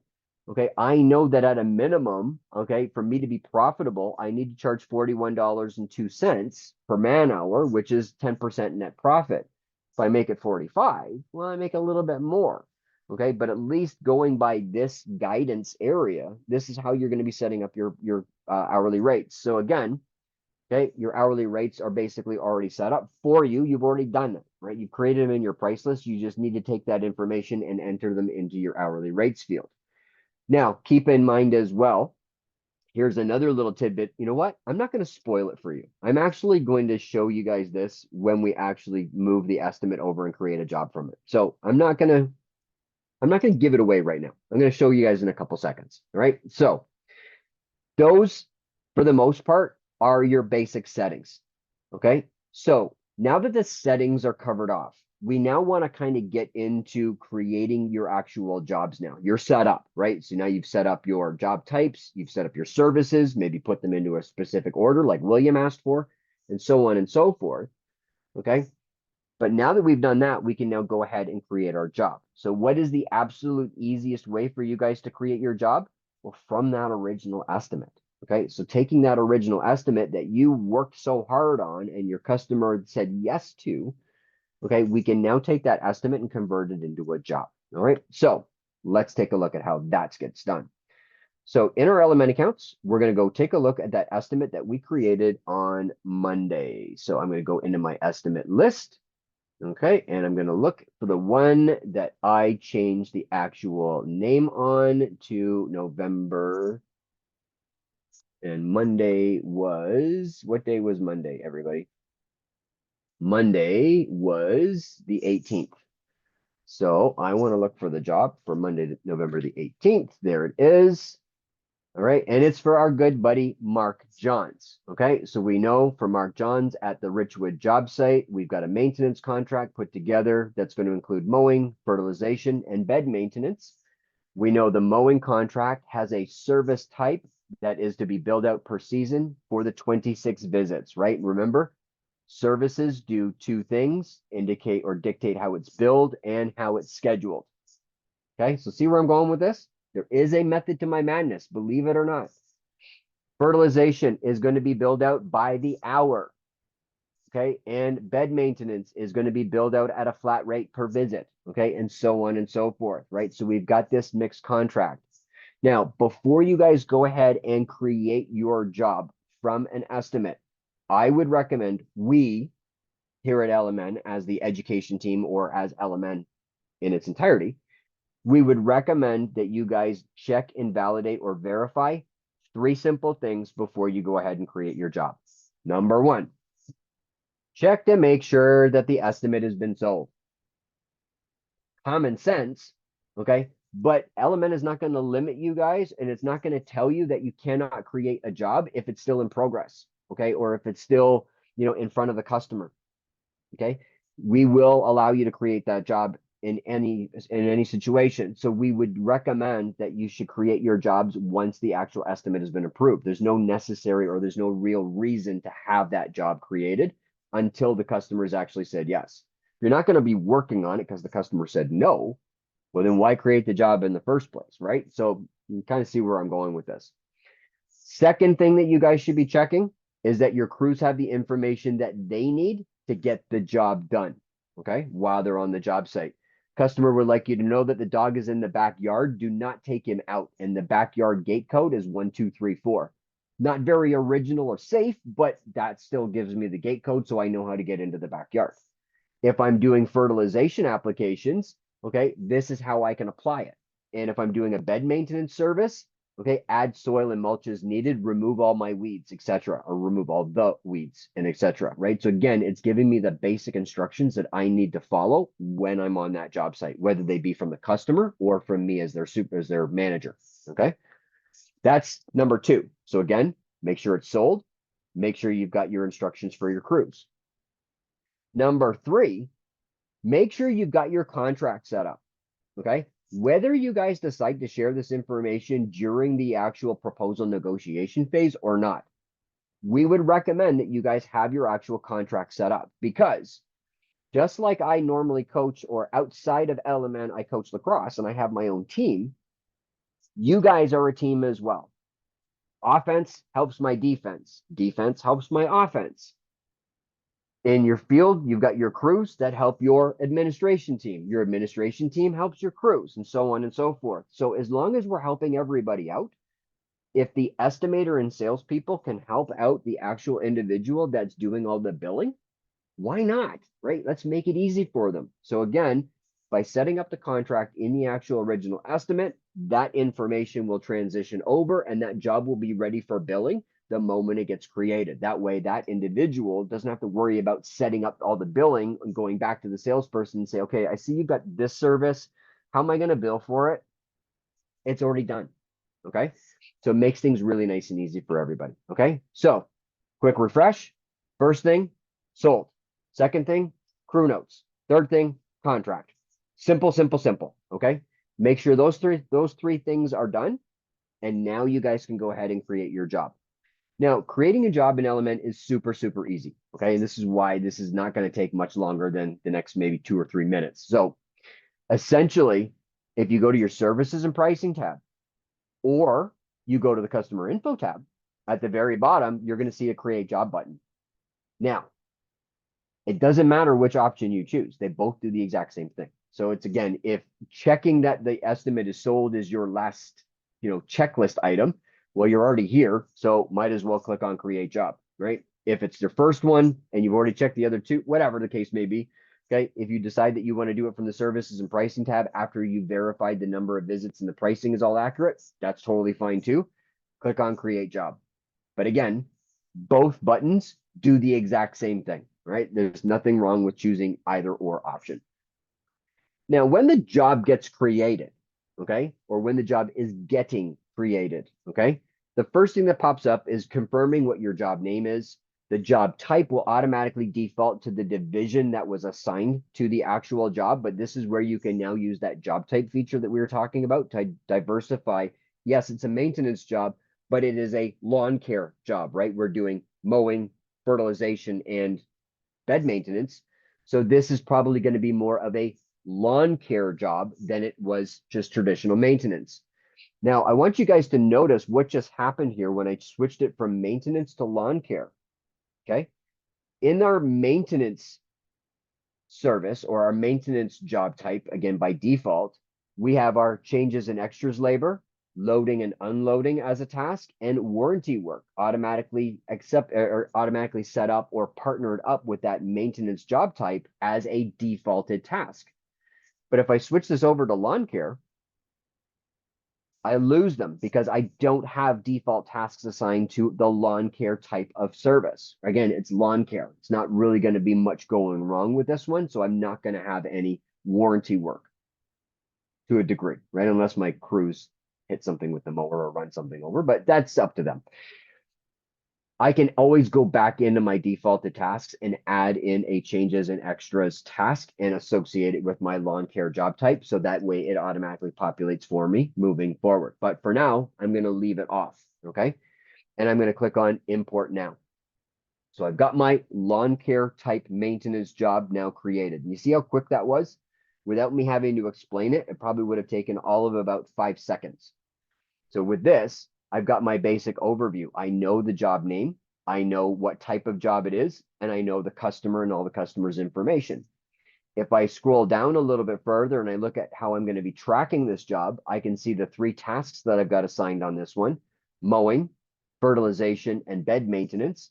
okay, I know that at a minimum, okay, for me to be profitable, I need to charge $41.02 per man hour, which is 10% net profit. If I make it 45, well, I make a little bit more. Okay, but at least going by this guidance area, this is how you're going to be setting up your hourly rates. So again, okay, your hourly rates are basically already set up for you. You've already done it, right? You've created them in your price list. You just need to take that information and enter them into your hourly rates field. Now, keep in mind as well, here's another little tidbit. You know what? I'm not going to spoil it for you. I'm actually going to show you guys this when we actually move the estimate over and create a job from it. So I'm not going to give it away right now. I'm going to show you guys in a couple seconds. All right. So those, for the most part, are your basic settings. Okay. So now that the settings are covered off, we now want to kind of get into creating your actual jobs now. You're set up, right? So now you've set up your job types, you've set up your services, maybe put them into a specific order like William asked for, and so on and so forth. Okay. But now that we've done that, we can now go ahead and create our job. So what is the absolute easiest way for you guys to create your job? Well, from that original estimate. Okay, so taking that original estimate that you worked so hard on and your customer said yes to, okay, we can now take that estimate and convert it into a job. All right, so let's take a look at how that gets done. So in our LMN accounts, we're going to go take a look at that estimate that we created on Monday. So I'm going to go into my estimate list. Okay, and I'm going to look for the one that I changed the actual name on to November. And Monday was, what day was Monday, everybody? Monday was the 18th. So I want to look for the job for Monday, November the 18th. There it is. All right. And it's for our good buddy, Mark Johns. Okay. So we know for Mark Johns at the Richwood job site, we've got a maintenance contract put together that's going to include mowing, fertilization, and bed maintenance. We know the mowing contract has a service type that is to be billed out per season for the 26 visits, right? Remember, services do two things, indicate or dictate how it's billed and how it's scheduled. Okay, so see where I'm going with this? There is a method to my madness, believe it or not. Fertilization is going to be billed out by the hour. Okay, and bed maintenance is going to be billed out at a flat rate per visit. Okay, and so on and so forth, right? So we've got this mixed contract. Now, before you guys go ahead and create your job from an estimate, I would recommend we here at LMN as the education team or as LMN in its entirety, we would recommend that you guys check and validate or verify three simple things before you go ahead and create your job. Number one, check to make sure that the estimate has been sold. Common sense, okay? But LMN is not going to limit you guys, and it's not going to tell you that you cannot create a job if it's still in progress, okay? Or if it's still, in front of the customer, okay? We will allow you to create that job in any situation. So we would recommend that you should create your jobs once the actual estimate has been approved. There's no necessary or there's no real reason to have that job created until the customer has actually said yes. You're not going to be working on it because the customer said no. Well, then why create the job in the first place, right? So you kind of see where I'm going with this. Second thing that you guys should be checking is that your crews have the information that they need to get the job done, okay, while they're on the job site. Customer would like you to know that the dog is in the backyard. Do not take him out. And the backyard gate code is 1234. Not very original or safe, but that still gives me the gate code so I know how to get into the backyard. If I'm doing fertilization applications, okay, this is how I can apply it. And if I'm doing a bed maintenance service, okay, add soil and mulch as needed, remove all my weeds, etc., or remove all the weeds and etc. Right? So again, it's giving me the basic instructions that I need to follow when I'm on that job site, whether they be from the customer or from me as their manager. Okay, that's number two. So again, make sure it's sold. Make sure you've got your instructions for your crews. Number three, make sure you've got your contract set up. Okay. Whether you guys decide to share this information during the actual proposal negotiation phase or not, we would recommend that you guys have your actual contract set up, because just like I normally coach, or outside of LMN, I coach lacrosse and I have my own team, you guys are a team as well. Offense helps my defense. Defense helps my offense. In your field, you've got your crews that help your administration team. Your administration team helps your crews, and so on and so forth. So as long as we're helping everybody out, if the estimator and salespeople can help out the actual individual that's doing all the billing, why not? Right? Let's make it easy for them. So again, by setting up the contract in the actual original estimate, that information will transition over and that job will be ready for billing the moment it gets created. That way, that individual doesn't have to worry about setting up all the billing and going back to the salesperson and say, okay, I see you've got this service. How am I going to bill for it? It's already done. Okay. So it makes things really nice and easy for everybody. Okay. So quick refresh. First thing, sold. Second thing, crew notes. Third thing, contract. Simple, simple, simple. Okay. Make sure those three things are done. And now you guys can go ahead and create your job. Now, creating a job in LMN is super, super easy. Okay. And this is why this is not going to take much longer than the next maybe 2 or 3 minutes. So essentially, if you go to your services and pricing tab, or you go to the customer info tab, at the very bottom, you're going to see a create job button. Now, it doesn't matter which option you choose. They both do the exact same thing. So it's, again, if checking that the estimate is sold is your last, checklist item, well, you're already here. So might as well click on create job, right? If it's your first one and you've already checked the other two, whatever the case may be. Okay. If you decide that you want to do it from the services and pricing tab after you verified the number of visits and the pricing is all accurate, that's totally fine too. Click on create job. But again, both buttons do the exact same thing, right? There's nothing wrong with choosing either or option. Now, when the job gets created, okay, or when the job is getting created, okay, the first thing that pops up is confirming what your job name is. The job type will automatically default to the division that was assigned to the actual job, but this is where you can now use that job type feature that we were talking about to diversify. Yes, it's a maintenance job, but it is a lawn care job, right? We're doing mowing, fertilization, and bed maintenance. So this is probably going to be more of a lawn care job than it was just traditional maintenance. Now, I want you guys to notice what just happened here when I switched it from maintenance to lawn care. Okay. In our maintenance service, or our maintenance job type, again, by default, we have our changes and extras labor, loading and unloading as a task, and warranty work automatically automatically set up or partnered up with that maintenance job type as a defaulted task. But if I switch this over to lawn care, I lose them because I don't have default tasks assigned to the lawn care type of service. Again, it's lawn care. It's not really going to be much going wrong with this one. So I'm not going to have any warranty work to a degree, right? Unless my crews hit something with the mower or run something over, but that's up to them. I can always go back into my defaulted tasks and add in a changes and extras task and associate it with my lawn care job type. So that way it automatically populates for me moving forward. But for now, I'm going to leave it off. Okay. And I'm going to click on import now. So I've got my lawn care type maintenance job now created. And you see how quick that was? Without me having to explain it, it probably would have taken all of about 5 seconds. So with this, I've got my basic overview. I know the job name, I know what type of job it is, and I know the customer and all the customer's information. If I scroll down a little bit further and I look at how I'm going to be tracking this job, I can see the 3 tasks that I've got assigned on this one: mowing, fertilization, and bed maintenance.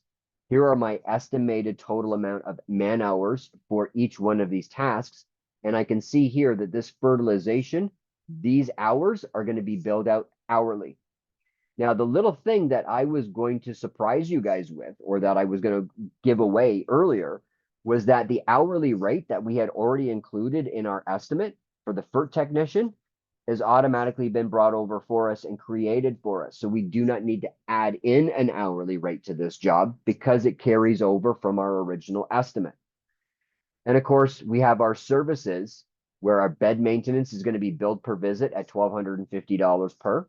Here are my estimated total amount of man hours for each one of these tasks. And I can see here that this fertilization, these hours are going to be billed out hourly. Now, the little thing that I was going to surprise you guys with, or that I was going to give away earlier, was that the hourly rate that we had already included in our estimate for the FERT technician has automatically been brought over for us and created for us. So we do not need to add in an hourly rate to this job because it carries over from our original estimate. And of course, we have our services where our bed maintenance is going to be billed per visit at $1,250 per.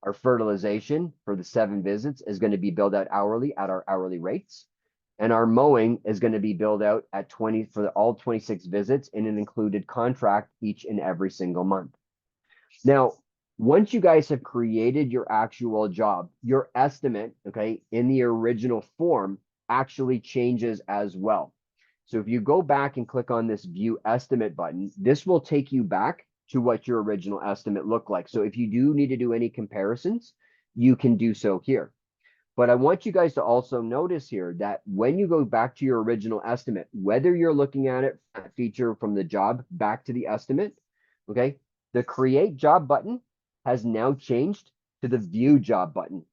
Our fertilization for the 7 visits is going to be billed out hourly at our hourly rates. And our mowing is going to be billed out at 20 for all 26 visits in an included contract each and every single month. Now, once you guys have created your actual job, your estimate, okay, in the original form actually changes as well. So if you go back and click on this view estimate button, this will take you back to what your original estimate looked like. So if you do need to do any comparisons, you can do so here. But I want you guys to also notice here that when you go back to your original estimate, whether you're looking at it feature from the job back to the estimate, okay, the create job button has now changed to the view job button.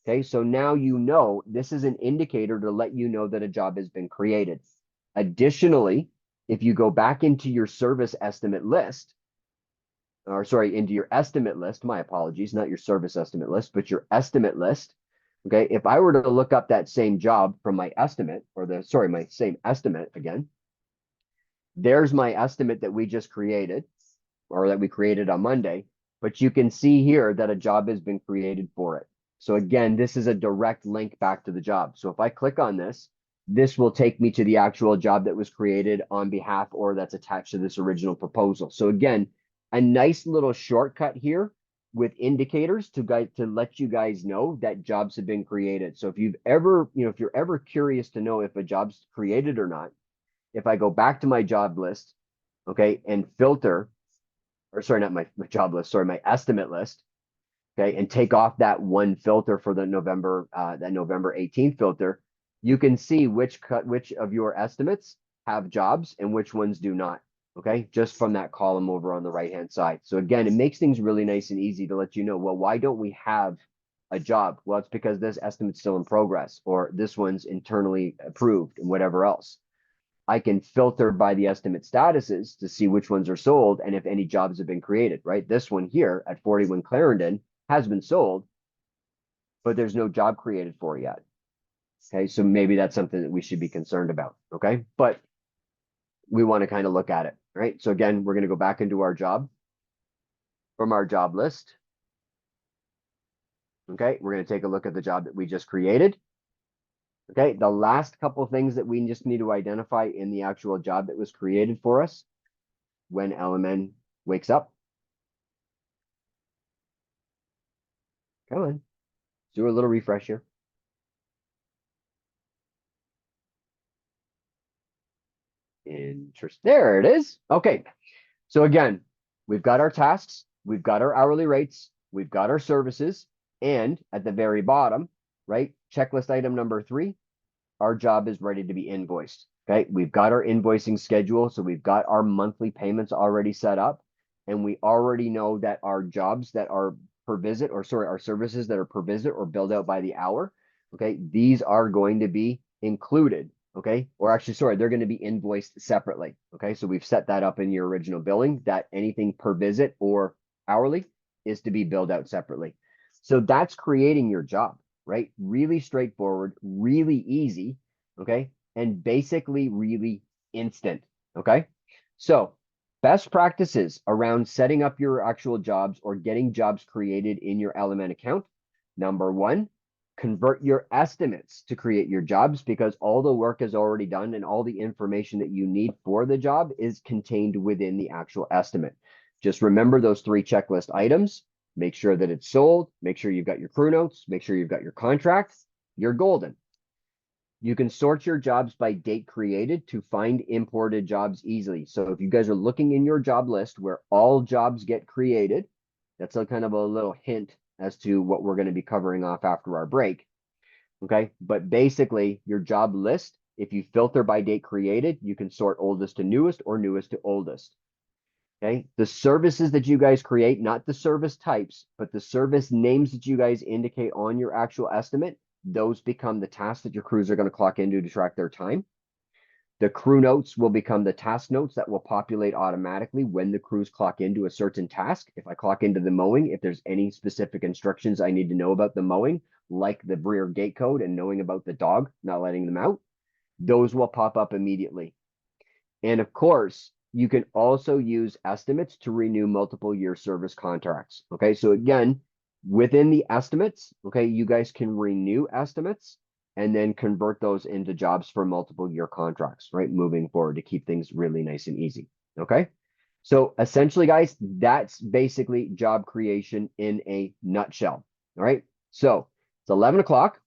Okay, so now you know this is an indicator to let you know that a job has been created. Additionally, if you go back into your service estimate list, or sorry, into your estimate list, my apologies, not your service estimate list, but your estimate list. Okay, if I were to look up that same job from my estimate, or my same estimate again, there's my estimate that we just created, or that we created on Monday, but you can see here that a job has been created for it. So again, this is a direct link back to the job. So if I click on this, this will take me to the actual job that was created on behalf or that's attached to this original proposal. So again, a nice little shortcut here with indicators to let you guys know that jobs have been created. So if you've ever, if you're ever curious to know if a job's created or not, if I go back to my job list, okay, and filter, or sorry, not my job list, sorry, my estimate list, okay, and take off that one filter for the November, that November 18th filter, you can see which of your estimates have jobs and which ones do not. Okay, just from that column over on the right hand side. So again, it makes things really nice and easy to let you know, well, why don't we have a job? Well, it's because this estimate's still in progress, or this one's internally approved and whatever else. I can filter by the estimate statuses to see which ones are sold and if any jobs have been created, right? This one here at 41 Clarendon has been sold, but there's no job created for it yet. Okay, so maybe that's something that we should be concerned about. Okay, but we want to kind of look at it, right? So again, we're going to go back into our job from our job list. Okay, we're going to take a look at the job that we just created. Okay, the last couple of things that we just need to identify in the actual job that was created for us when LMN wakes up. Come on, do a little refresh here. Interest. There it is. Okay. So again, we've got our tasks, we've got our hourly rates, we've got our services, and at the very bottom, right, checklist item number 3, our job is ready to be invoiced. Okay. We've got our invoicing schedule. So we've got our monthly payments already set up, and we already know that our jobs that are per visit, or sorry, our services that are per visit or billed out by the hour, okay, these are going to be included. Okay, or actually, sorry, they're going to be invoiced separately. Okay, so we've set that up in your original billing that anything per visit or hourly is to be billed out separately. So that's creating your job, right? Really straightforward, really easy, okay? And basically really instant, okay? So best practices around setting up your actual jobs or getting jobs created in your LMN account. Number 1, convert your estimates to create your jobs, because all the work is already done and all the information that you need for the job is contained within the actual estimate. Just remember those 3 checklist items. Make sure that it's sold. Make sure you've got your crew notes. Make sure you've got your contract. You're golden. You can sort your jobs by date created to find imported jobs easily. So if you guys are looking in your job list where all jobs get created, that's a kind of a little hint as to what we're going to be covering off after our break. Okay, but basically your job list, if you filter by date created, you can sort oldest to newest or newest to oldest. Okay, the services that you guys create, not the service types, but the service names that you guys indicate on your actual estimate, those become the tasks that your crews are going to clock into to track their time. The crew notes will become the task notes that will populate automatically when the crews clock into a certain task. If I clock into the mowing, if there's any specific instructions I need to know about the mowing, like the rear gate code and knowing about the dog, not letting them out, those will pop up immediately. And of course, you can also use estimates to renew multiple year service contracts. Okay, so again, Within the estimates, okay, you guys can renew estimates and then convert those into jobs for multiple year contracts, right? Moving forward to keep things really nice and easy. Okay. So essentially, guys, that's basically job creation in a nutshell. All right. So it's 11 o'clock.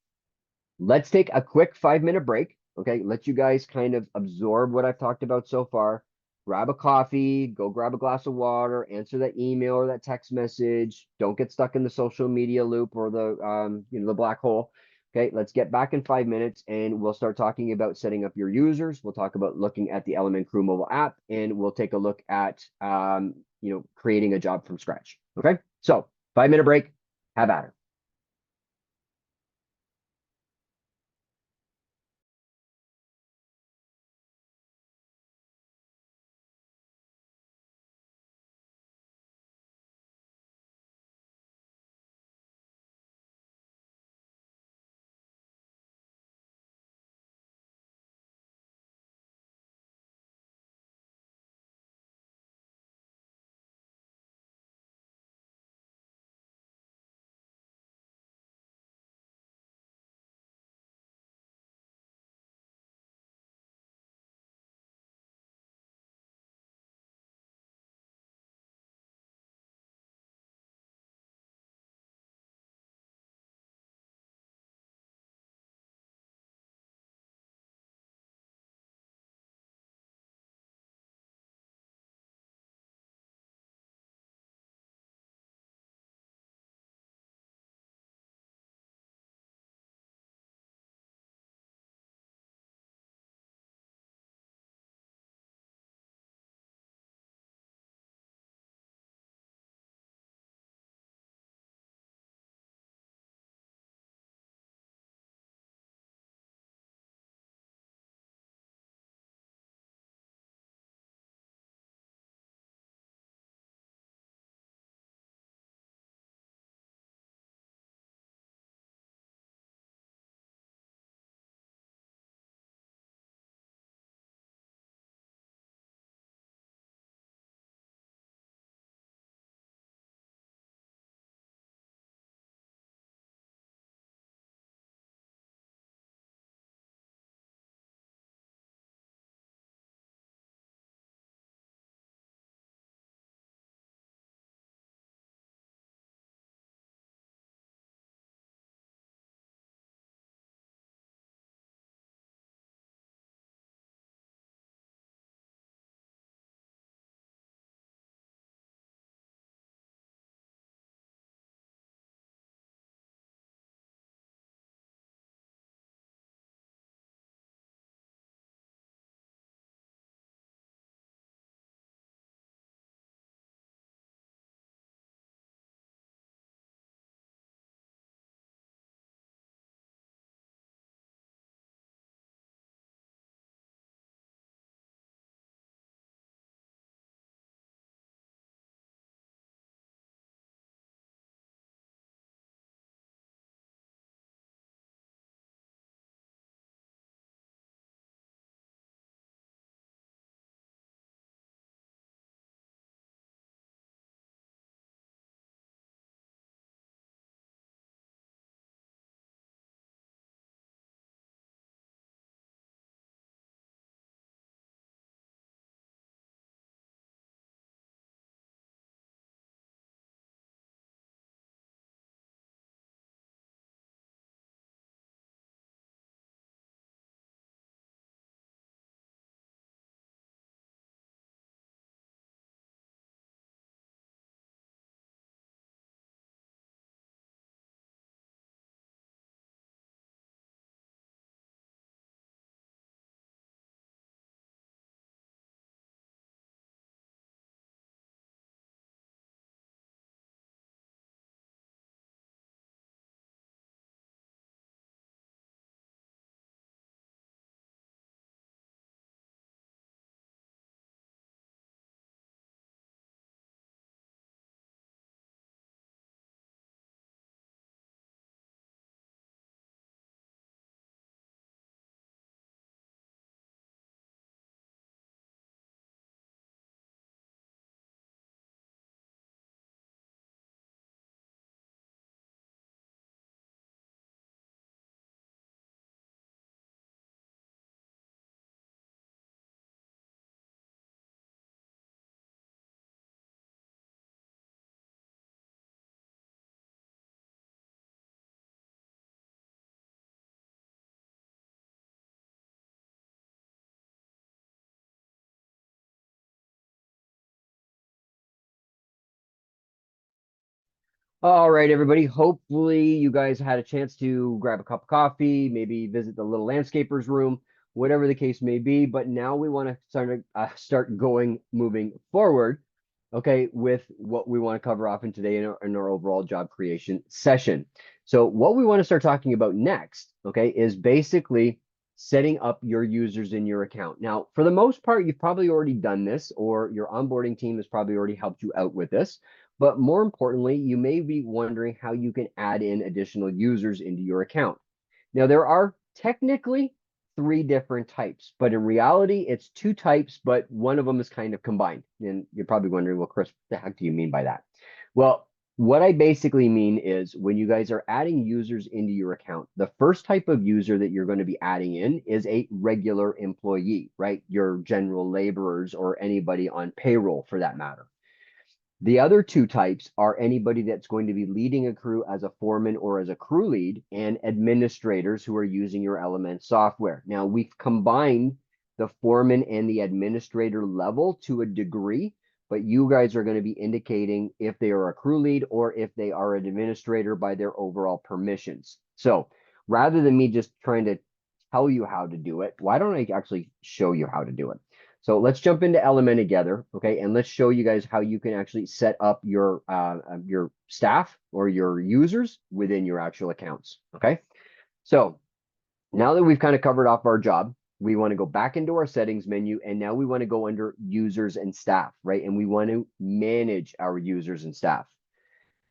Let's take a quick 5 minute break. Okay. Let you guys kind of absorb what I've talked about so far. Grab a coffee, go grab a glass of water, answer that email or that text message. Don't get stuck in the social media loop or the black hole. Okay, let's get back in 5 minutes and we'll start talking about setting up your users. We'll talk about looking at the LMN Crew mobile app and we'll take a look at creating a job from scratch. Okay, so 5 minute break. Have at it. All right, everybody. Hopefully, you guys had a chance to grab a cup of coffee, maybe visit the little landscapers room, whatever the case may be. But now we want to start going, moving forward, okay, with what we want to cover off in today in our overall job creation session. So, what we want to start talking about next, okay, is basically setting up your users in your account. Now, for the most part, you've probably already done this, or your onboarding team has probably already helped you out with this. But more importantly, you may be wondering how you can add in additional users into your account. Now, there are technically three different types, but in reality, it's two types, but one of them is kind of combined. And you're probably wondering, well, Chris, what the heck do you mean by that? Well, what I basically mean is when you guys are adding users into your account, the first type of user that you're going to be adding in is a regular employee, right? Your general laborers or anybody on payroll for that matter. The other two types are anybody that's going to be leading a crew as a foreman or as a crew lead, and administrators who are using your LMN software. Now, we've combined the foreman and the administrator level to a degree, but you guys are going to be indicating if they are a crew lead or if they are an administrator by their overall permissions. So rather than me just trying to tell you how to do it, why don't I actually show you how to do it? So let's jump into LMN together, okay? And let's show you guys how you can actually set up your staff or your users within your actual accounts, okay? So now that we've kind of covered off our job, we want to go back into our settings menu, and now we want to go under users and staff, right? And we want to manage our users and staff.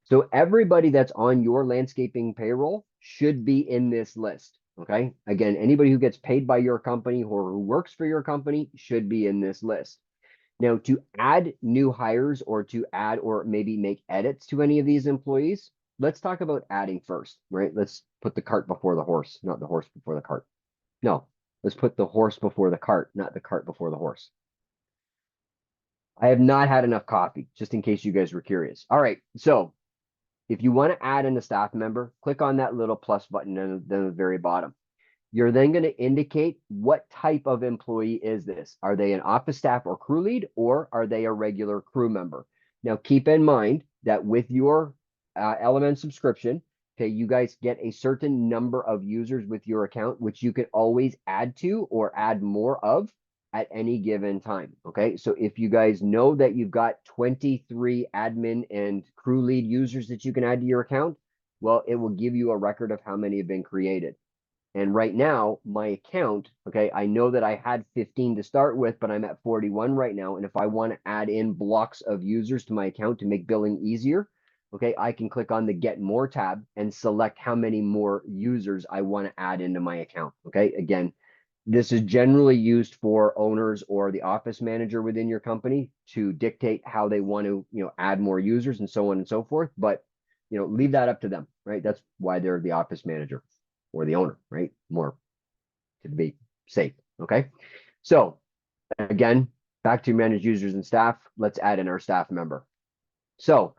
So everybody that's on your landscaping payroll should be in this list. Okay. Again, anybody who gets paid by your company or who works for your company should be in this list. Now, to add new hires or to add or maybe make edits to any of these employees, let's talk about adding first, right? Let's put the cart before the horse, not the horse before the cart. No, let's put the horse before the cart, not the cart before the horse. I have not had enough coffee, just in case you guys were curious. All right. So if you want to add in a staff member, click on that little plus button at the very bottom. You're then going to indicate what type of employee is this. Are they an office staff or crew lead, or are they a regular crew member? Now, keep in mind that with your LMN subscription, okay, you guys get a certain number of users with your account, which you can always add to or add more of at any given time. Okay, so if you guys know that you've got 23 admin and crew lead users that you can add to your account, well, it will give you a record of how many have been created. And right now, my account, okay, I know that I had 15 to start with, but I'm at 41 right now. And if I want to add in blocks of users to my account to make billing easier, okay, I can click on the Get More tab and select how many more users I want to add into my account. Okay, again, this is generally used for owners or the office manager within your company to dictate how they want to, add more users and so on and so forth. But, leave that up to them, right? That's why they're the office manager or the owner, right? More to be safe. Okay. So again, back to manage users and staff. Let's add in our staff member. So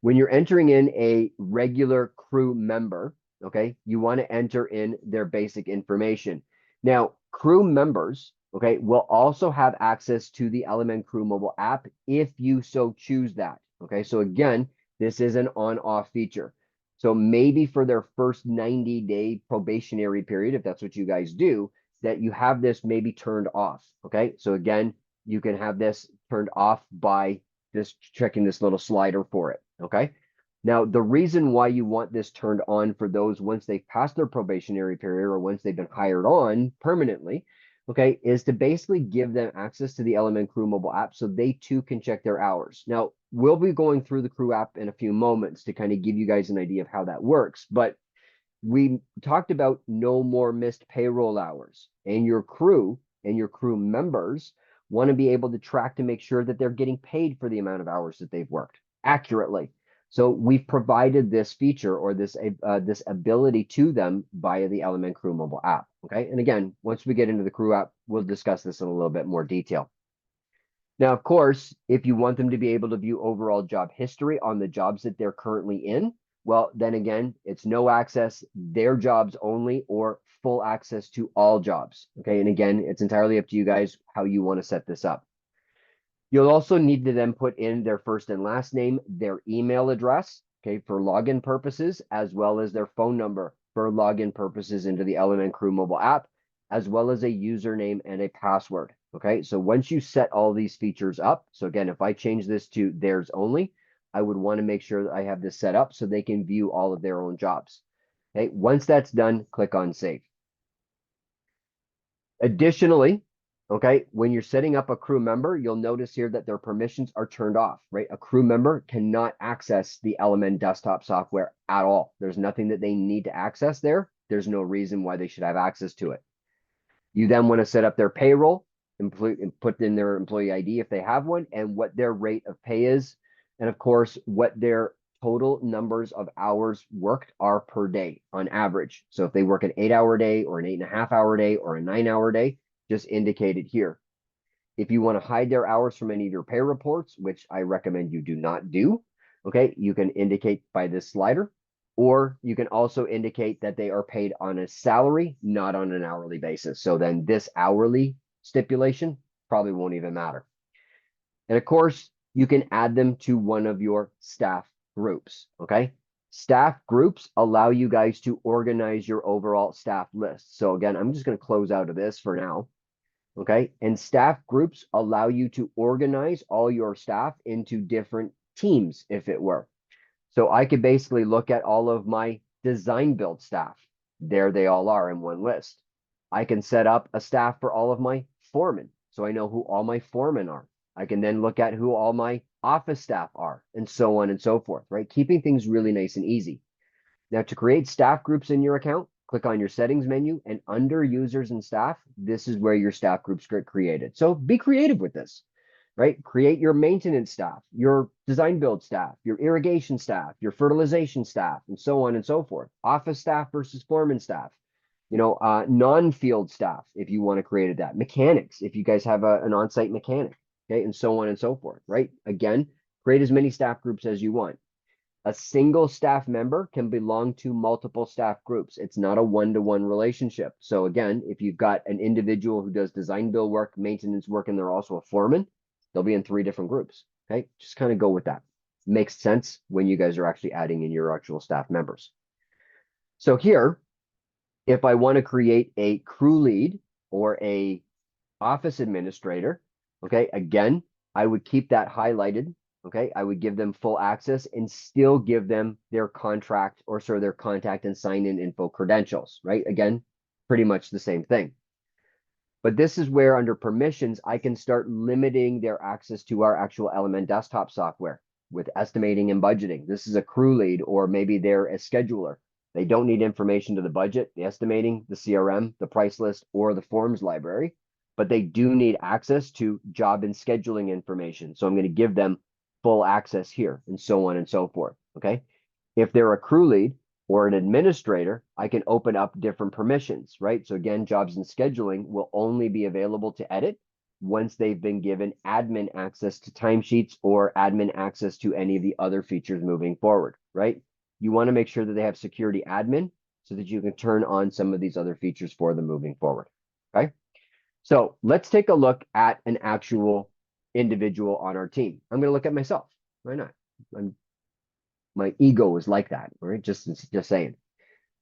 when you're entering in a regular crew member, okay, you want to enter in their basic information. Now, crew members, okay, will also have access to the LMN Crew mobile app if you so choose that. Okay, so again, this is an on-off feature. So maybe for their first 90-day probationary period, if that's what you guys do, that you have this maybe turned off. Okay, so again, you can have this turned off by just checking this little slider for it. Okay. Now, the reason why you want this turned on for those once they've passed their probationary period or once they've been hired on permanently, okay, is to basically give them access to the LMN Crew mobile app so they too can check their hours. Now, we'll be going through the Crew app in a few moments to kind of give you guys an idea of how that works. But we talked about no more missed payroll hours, and your crew members want to be able to track to make sure that they're getting paid for the amount of hours that they've worked accurately. So we've provided this feature or this ability to them via the LMN Crew mobile app. Okay, and again, once we get into the Crew app, we'll discuss this in a little bit more detail. Now, of course, if you want them to be able to view overall job history on the jobs that they're currently in, well, then again, it's no access, their jobs only, or full access to all jobs. Okay. And again, it's entirely up to you guys how you want to set this up. You'll also need to then put in their first and last name, their email address, okay, for login purposes, as well as their phone number for login purposes into the LMN Crew mobile app, as well as a username and a password. Okay, so once you set all these features up, so again, if I change this to theirs only, I would want to make sure that I have this set up so they can view all of their own jobs. Okay, once that's done, click on save. Additionally, okay, when you're setting up a crew member, you'll notice here that their permissions are turned off, right? A crew member cannot access the LMN desktop software at all. There's nothing that they need to access there. There's no reason why they should have access to it. You then want to set up their payroll and put in their employee ID if they have one, and what their rate of pay is, and of course, what their total numbers of hours worked are per day on average. So if they work an 8-hour day or an 8.5-hour day or a 9-hour day, just indicate it here. If you want to hide their hours from any of your pay reports, which I recommend you do not do, okay, you can indicate by this slider, or you can also indicate that they are paid on a salary, not on an hourly basis. So then this hourly stipulation probably won't even matter. And of course, you can add them to one of your staff groups, okay? Staff groups allow you guys to organize your overall staff list. So again, I'm just going to close out of this for now. Okay. And staff groups allow you to organize all your staff into different teams, if it were. So I could basically look at all of my design build staff. There they all are in one list. I can set up a staff for all of my foremen. So I know who all my foremen are. I can then look at who all my office staff are, and so on and so forth, right? Keeping things really nice and easy. Now, to create staff groups in your account, click on your settings menu, and under users and staff, this is where your staff groups get created. So be creative with this, right? Create your maintenance staff, your design build staff, your irrigation staff, your fertilization staff, and so on and so forth. Office staff versus foreman staff, non-field staff, if you want to create that. Mechanics, if you guys have an on-site mechanic, okay, and so on and so forth, right? Again, create as many staff groups as you want. A single staff member can belong to multiple staff groups. It's not a one-to-one relationship. So again, if you've got an individual who does design build work, maintenance work, and they're also a foreman, they'll be in 3 different groups. Okay, just kind of go with that. Makes sense when you guys are actually adding in your actual staff members. So here, if I want to create a crew lead or a office administrator, okay, again, I would keep that highlighted. Okay, I would give them full access and still give them their contract or sort of their contact and sign-in info credentials, right? Again, pretty much the same thing. But this is where under permissions, I can start limiting their access to our actual LMN desktop software with estimating and budgeting. This is a crew lead, or maybe they're a scheduler. They don't need information to the budget, the estimating, the CRM, the price list, or the forms library, but they do need access to job and scheduling information. So I'm going to give them full access here, and so on and so forth. Okay. If they're a crew lead or an administrator, I can open up different permissions, right? So again, jobs and scheduling will only be available to edit once they've been given admin access to timesheets or admin access to any of the other features moving forward, right? You want to make sure that they have security admin so that you can turn on some of these other features for them moving forward. Okay. So let's take a look at an actual individual on our team. I'm going to look at myself. Why not? My ego is like that, right? Just saying.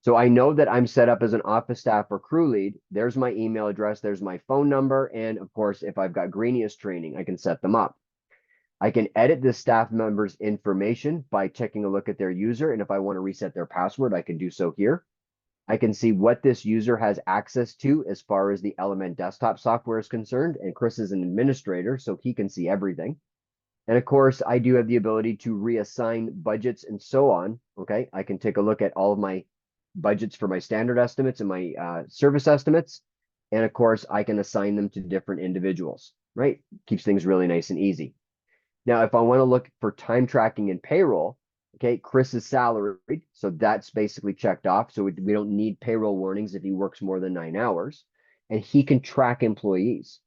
So I know that I'm set up as an office staff or crew lead. There's my email address. There's my phone number. And of course, if I've got Greenius training, I can set them up. I can edit the staff member's information by taking a look at their user. And if I want to reset their password, I can do so here. I can see what this user has access to as far as the LMN desktop software is concerned. And Chris is an administrator, so he can see everything. And of course, I do have the ability to reassign budgets and so on. Okay, I can take a look at all of my budgets for my standard estimates and my service estimates. And of course, I can assign them to different individuals, right? Keeps things really nice and easy. Now, if I want to look for time tracking and payroll, okay, Chris is salaried, so that's basically checked off. So we don't need payroll warnings if he works more than 9 hours, and he can track employees.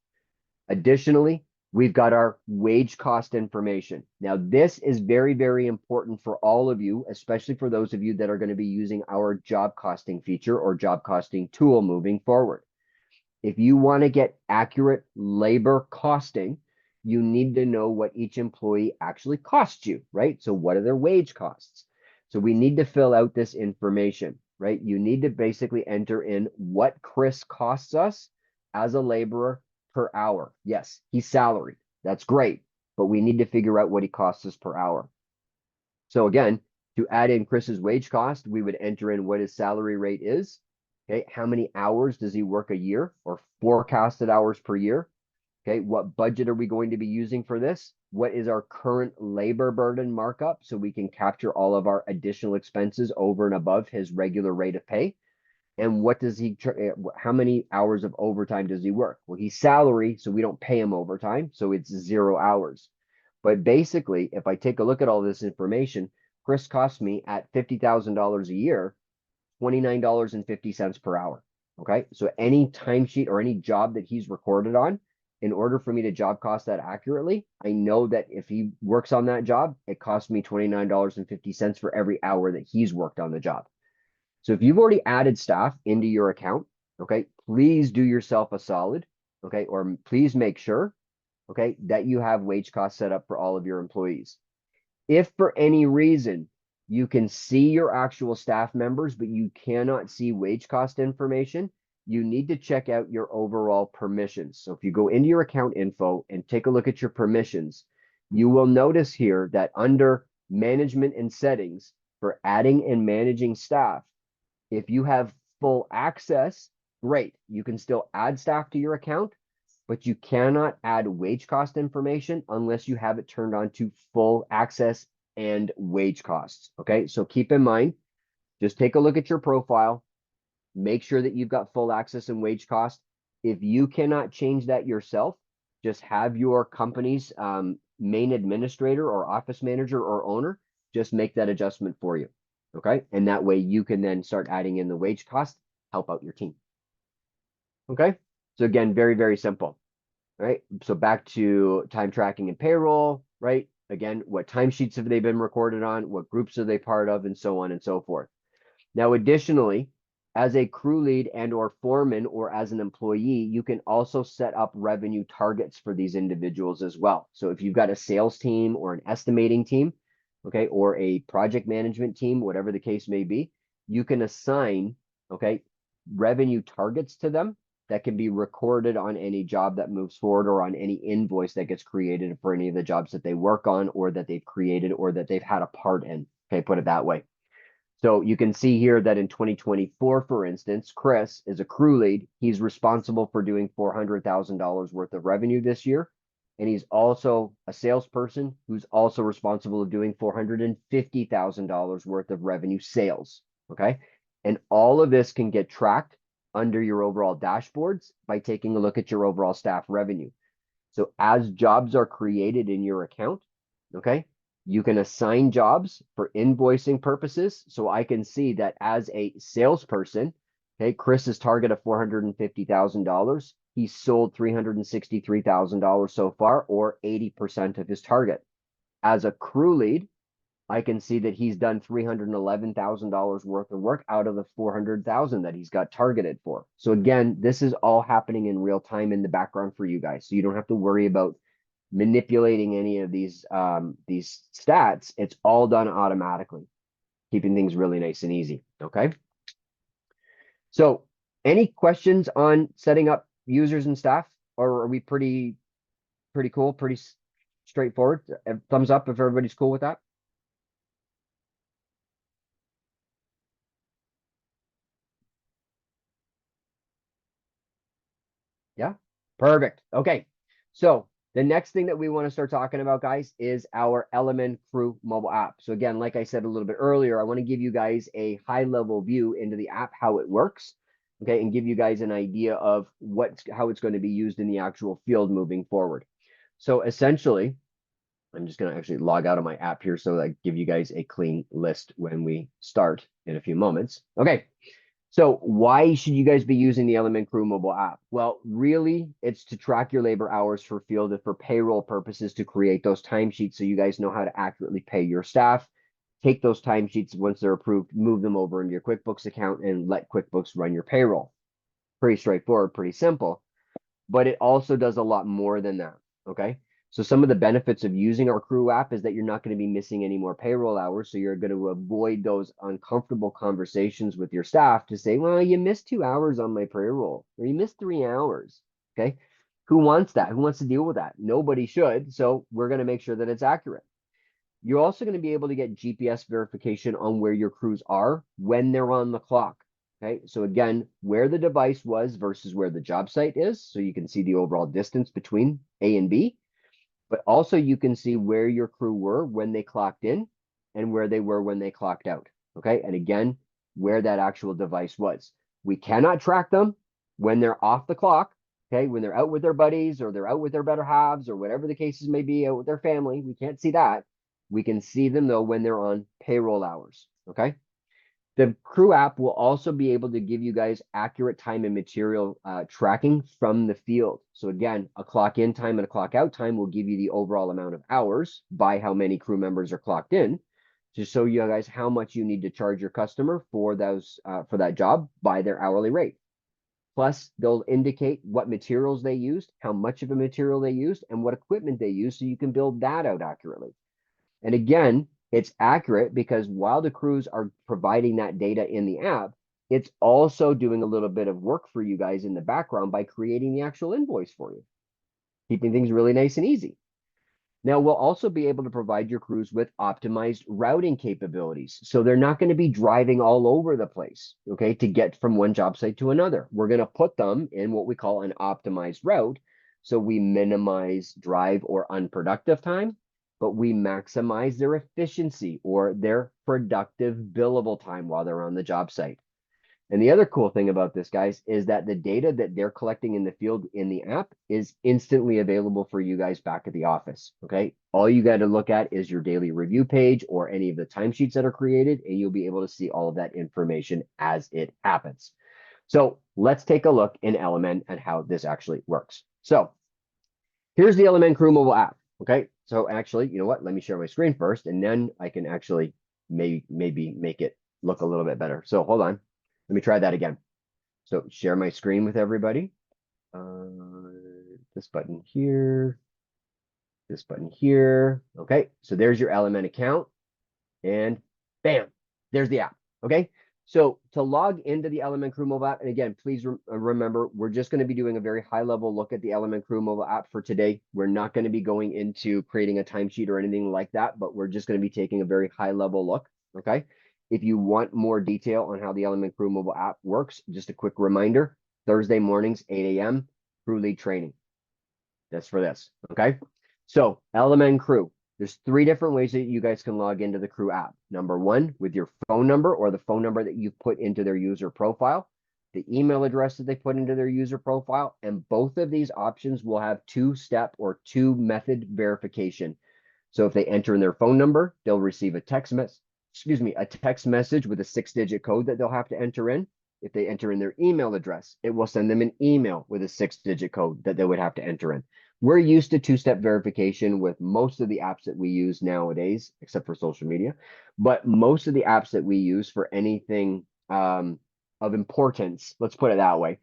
Additionally, we've got our wage cost information. Now, this is very, very important for all of you, especially for those of you that are going to be using our job costing feature or job costing tool moving forward. If you want to get accurate labor costing, you need to know what each employee actually costs you, right? So what are their wage costs? So we need to fill out this information, right? You need to basically enter in what Chris costs us as a laborer per hour. Yes, he's salaried. That's great, but we need to figure out what he costs us per hour. So again, to add in Chris's wage cost, we would enter in what his salary rate is. Okay, how many hours does he work a year or forecasted hours per year? Okay, what budget are we going to be using for this? What is our current labor burden markup so we can capture all of our additional expenses over and above his regular rate of pay? And what does he, how many hours of overtime does he work? Well, he's salary, so we don't pay him overtime, so it's 0 hours. But basically, if I take a look at all this information, Chris costs me at $50,000 a year, $29.50 per hour. Okay. So any timesheet or any job that he's recorded on, in order for me to job cost that accurately, I know that if he works on that job, it costs me $29.50 for every hour that he's worked on the job. So if you've already added staff into your account, okay, please do yourself a solid, okay, or please make sure, okay, that you have wage costs set up for all of your employees. If for any reason you can see your actual staff members, but you cannot see wage cost information, you need to check out your overall permissions. So if you go into your account info and take a look at your permissions, you will notice here that under management and settings for adding and managing staff, if you have full access, great. You can still add staff to your account, but you cannot add wage cost information unless you have it turned on to full access and wage costs. Okay, so keep in mind, just take a look at your profile, make sure that you've got full access and wage cost. If you cannot change that yourself, just have your company's main administrator or office manager or owner just make that adjustment for you. Okay, and that way you can then start adding in the wage cost, help out your team. Okay, so again, very, very simple. Right. So back to time tracking and payroll, right? Again, what timesheets have they been recorded on? What groups are they part of? And so on and so forth. Now, additionally, as a crew lead and or foreman or as an employee, you can also set up revenue targets for these individuals as well. So if you've got a sales team or an estimating team, okay, or a project management team, whatever the case may be, you can assign, okay, revenue targets to them that can be recorded on any job that moves forward or on any invoice that gets created for any of the jobs that they work on or that they've created or that they've had a part in. Okay, put it that way. So you can see here that in 2024, for instance, Chris is a crew lead. He's responsible for doing $400,000 worth of revenue this year. And he's also a salesperson who's also responsible of doing $450,000 worth of revenue sales. Okay. And all of this can get tracked under your overall dashboards by taking a look at your overall staff revenue. So as jobs are created in your account, okay, you can assign jobs for invoicing purposes. So I can see that as a salesperson, okay, Chris's target of $450,000, he sold $363,000 so far, or 80% of his target. As a crew lead, I can see that he's done $311,000 worth of work out of the 400,000 that he's got targeted for. So again, this is all happening in real time in the background for you guys. So you don't have to worry about manipulating any of these stats. It's all done automatically, keeping things really nice and easy. Okay. So any questions on setting up users and staff, or are we pretty cool, pretty straightforward? Thumbs up if everybody's cool with that. Yeah, perfect. Okay, so the next thing that we want to start talking about, guys, is our LMN Crew mobile app. So again, like I said a little bit earlier, I want to give you guys a high-level view into the app, how it works, okay, and give you guys an idea of how it's going to be used in the actual field moving forward. So essentially, I'm just going to actually log out of my app here so that I give you guys a clean list when we start in a few moments. Okay. So why should you guys be using the LMN Crew mobile app? Well, really, it's to track your labor hours for field and for payroll purposes to create those timesheets so you guys know how to accurately pay your staff. Take those timesheets once they're approved, move them over into your QuickBooks account and let QuickBooks run your payroll. Pretty straightforward, pretty simple, but it also does a lot more than that, okay? So some of the benefits of using our crew app is that you're not going to be missing any more payroll hours. So you're going to avoid those uncomfortable conversations with your staff to say, well, you missed 2 hours on my payroll, or you missed 3 hours. Okay. Who wants that? Who wants to deal with that? Nobody should. So we're going to make sure that it's accurate. You're also going to be able to get GPS verification on where your crews are when they're on the clock. Okay. So again, where the device was versus where the job site is. So you can see the overall distance between A and B, but also you can see where your crew were when they clocked in and where they were when they clocked out. Okay. And again, where that actual device was. We cannot track them when they're off the clock. Okay. When they're out with their buddies or they're out with their better halves or whatever the cases may be, out with their family. We can't see that. We can see them though when they're on payroll hours. Okay. The crew app will also be able to give you guys accurate time and material tracking from the field. So again, a clock in time and a clock out time will give you the overall amount of hours by how many crew members are clocked in to show you guys how much you need to charge your customer for those for that job by their hourly rate. Plus, they'll indicate what materials they used, how much of a material they used, and what equipment they used, so you can build that out accurately. And again, it's accurate because while the crews are providing that data in the app, it's also doing a little bit of work for you guys in the background by creating the actual invoice for you, keeping things really nice and easy. Now, we'll also be able to provide your crews with optimized routing capabilities. So they're not going to be driving all over the place, okay, to get from one job site to another. We're going to put them in what we call an optimized route. So we minimize drive or unproductive time, but we maximize their efficiency or their productive billable time while they're on the job site. And the other cool thing about this, guys, is that the data that they're collecting in the field in the app is instantly available for you guys back at the office. Okay. All you got to look at is your daily review page or any of the timesheets that are created, and you'll be able to see all of that information as it happens. So let's take a look in LMN at how this actually works. So here's the LMN Crew mobile app. Okay. So actually, you know what? Let me share my screen first, and then I can actually maybe make it look a little bit better. So hold on. Let me try that again. So share my screen with everybody. This button here, this button here. Okay, so there's your LMN account, and bam, there's the app. Okay, so to log into the LMN Crew mobile app, and again, please remember, we're just going to be doing a very high level look at the LMN Crew mobile app for today. We're not going to be going into creating a timesheet or anything like that, but we're just going to be taking a very high level look. Okay. If you want more detail on how the LMN Crew mobile app works, just a quick reminder, Thursday mornings, 8 a.m., crew lead training. That's for this. Okay. So LMN Crew, there's 3 different ways that you guys can log into the Crew app. Number 1, with your phone number or the phone number that you've put into their user profile, the email address that they put into their user profile, and both of these options will have 2-step or 2-method verification. So if they enter in their phone number, they'll receive a text message with a 6-digit code that they'll have to enter in. If they enter in their email address, it will send them an email with a 6-digit code that they would have to enter in. We're used to 2-step verification with most of the apps that we use nowadays, except for social media. But most of the apps that we use for anything of importance, let's put it that way,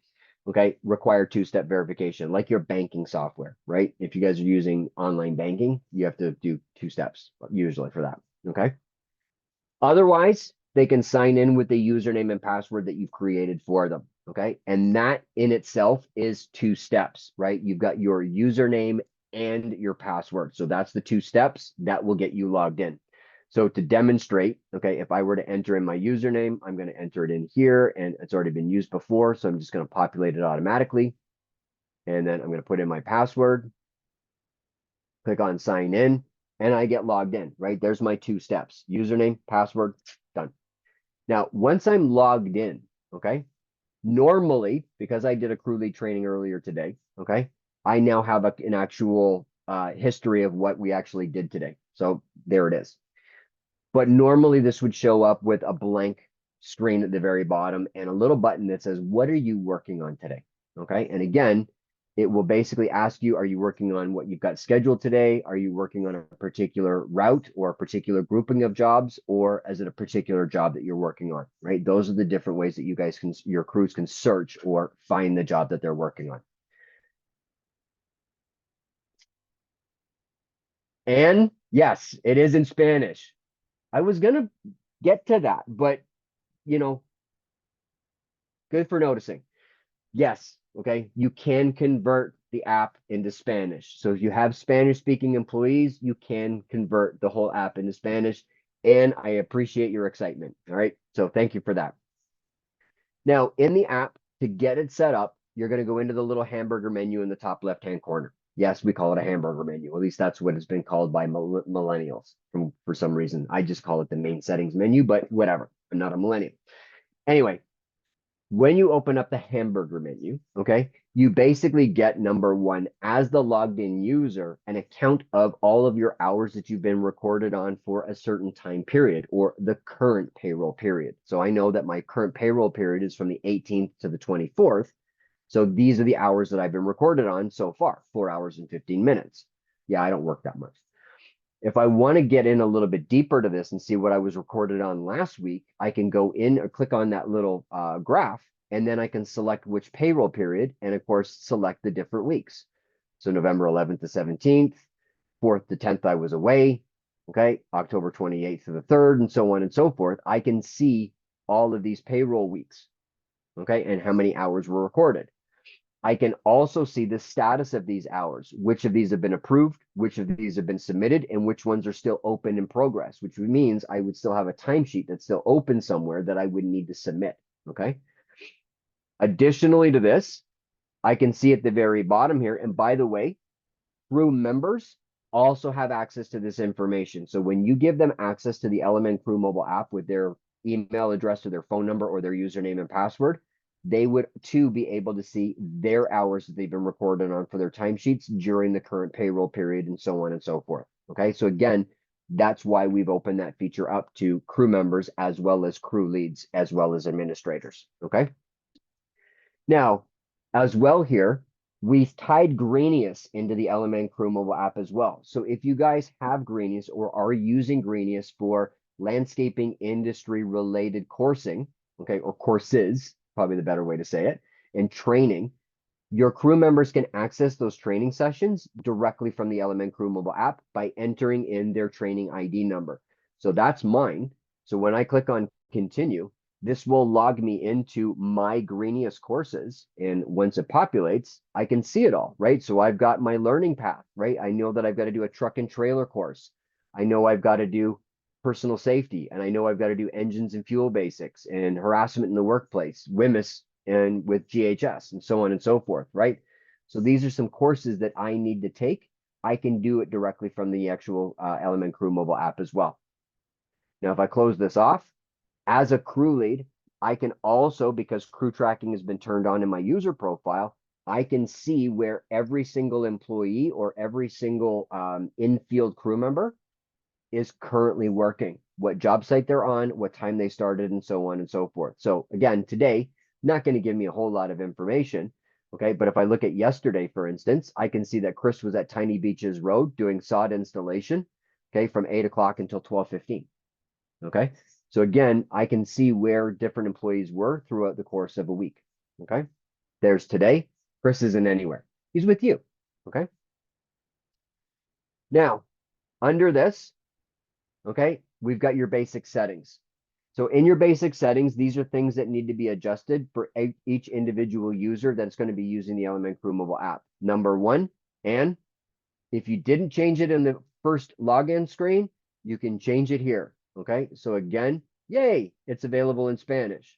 okay, require 2-step verification, like your banking software, right? If you guys are using online banking, you have to do 2 steps usually for that, okay? Otherwise, they can sign in with the username and password that you've created for them, okay? And that in itself is 2 steps, right? You've got your username and your password. So that's the 2 steps that will get you logged in. So to demonstrate, okay, if I were to enter in my username, I'm going to enter it in here, and it's already been used before. So I'm just going to populate it automatically. And then I'm going to put in my password, click on sign in, and I get logged in, right? There's my 2 steps, username, password, done. Now, once I'm logged in, okay, normally, because I did a crew lead training earlier today, okay, I now have an actual history of what we actually did today. So there it is. But normally this would show up with a blank screen at the very bottom and a little button that says, what are you working on today? Okay. And again, it will basically ask you, are you working on what you've got scheduled today? Are you working on a particular route or a particular grouping of jobs, or is it a particular job that you're working on, right? Those are the different ways that you guys can, your crews can search or find the job that they're working on. And yes, it is in Spanish. I was gonna get to that, but you know, good for noticing. Yes, okay, you can convert the app into Spanish. So if you have Spanish speaking employees, you can convert the whole app into Spanish. And I appreciate your excitement. All right. So thank you for that. Now, in the app, to get it set up, you're going to go into the little hamburger menu in the top left-hand corner. Yes, we call it a hamburger menu. At least that's what it's been called by millennials for some reason. I just call it the main settings menu, but whatever. I'm not a millennial. Anyway, when you open up the hamburger menu, okay, you basically get number one, as the logged in user, an account of all of your hours that you've been recorded on for a certain time period or the current payroll period. So I know that my current payroll period is from the 18th to the 24th. So these are the hours that I've been recorded on so far, 4 hours and 15 minutes. Yeah, I don't work that much. If I want to get in a little bit deeper to this and see what I was recorded on last week, I can go in or click on that little graph, and then I can select which payroll period, and of course, select the different weeks. So November 11th to 17th, 4th to 10th, I was away. Okay, October 28th to the 3rd, and so on and so forth. I can see all of these payroll weeks, okay, and how many hours were recorded. I can also see the status of these hours, which of these have been approved, which of these have been submitted, and which ones are still open in progress, which means I would still have a timesheet that's still open somewhere that I would need to submit. Okay. Additionally to this, I can see at the very bottom here, and by the way, crew members also have access to this information. So when you give them access to the LMN Crew mobile app with their email address or their phone number or their username and password, they would too be able to see their hours that they've been recorded on for their timesheets during the current payroll period and so on and so forth. Okay, so again, that's why we've opened that feature up to crew members as well as crew leads as well as administrators. Okay. Now, as well here, we've tied Greenius into the LMN Crew mobile app as well. So if you guys have Greenius or are using Greenius for landscaping industry related coursing, okay, or courses, probably the better way to say it, and training, your crew members can access those training sessions directly from the LMN Crew mobile app by entering in their training ID number. So that's mine. So when I click on continue, this will log me into my Greenius courses. And once it populates, I can see it all, right? So I've got my learning path, right? I know that I've got to do a truck and trailer course. I know I've got to do personal safety, and I know I've got to do engines and fuel basics and harassment in the workplace, WMIS, and with GHS and so on and so forth, right? So these are some courses that I need to take. I can do it directly from the actual LMN Crew mobile app as well. Now, if I close this off, as a crew lead, I can also, because crew tracking has been turned on in my user profile, I can see where every single employee or every single in-field crew member is currently working, what job site they're on, what time they started, and so on and so forth. So again, today, not going to give me a whole lot of information. Okay, but if I look at yesterday, for instance, I can see that Chris was at Tiny Beaches Road doing sod installation, okay, from 8 o'clock until 12:15. Okay, so again, I can see where different employees were throughout the course of a week. Okay, there's today. Chris isn't anywhere. He's with you. Okay, now under this, okay, we've got your basic settings. So in your basic settings, these are things that need to be adjusted for each individual user that's going to be using the LMN Crew mobile app. Number one, and if you didn't change it in the first login screen, you can change it here. Okay, so again, yay, it's available in Spanish.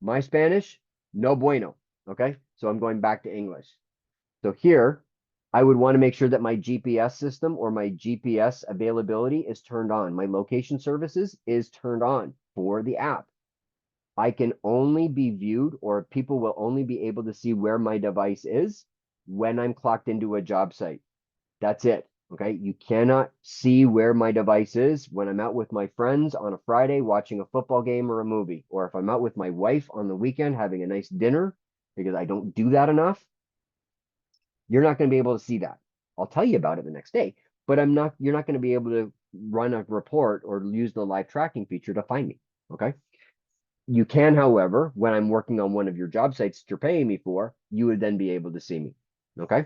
My Spanish, no bueno. Okay, so I'm going back to English. So here, I would want to make sure that my GPS system or my GPS availability is turned on. My location services is turned on for the app. I can only be viewed, or people will only be able to see where my device is when I'm clocked into a job site. That's it. Okay. You cannot see where my device is when I'm out with my friends on a Friday watching a football game or a movie, or if I'm out with my wife on the weekend having a nice dinner, because I don't do that enough. You're not going to be able to see that. I'll tell you about it the next day, but you're not going to be able to run a report or use the live tracking feature to find me. Okay. You can, however, when I'm working on one of your job sites that you're paying me for, you would then be able to see me. Okay.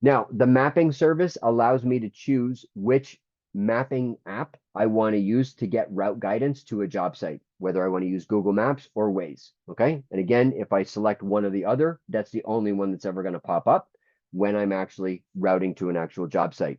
Now, the mapping service allows me to choose which mapping app I want to use to get route guidance to a job site, whether I want to use Google Maps or Waze. Okay. And again, if I select one or the other, that's the only one that's ever going to pop up when I'm actually routing to an actual job site.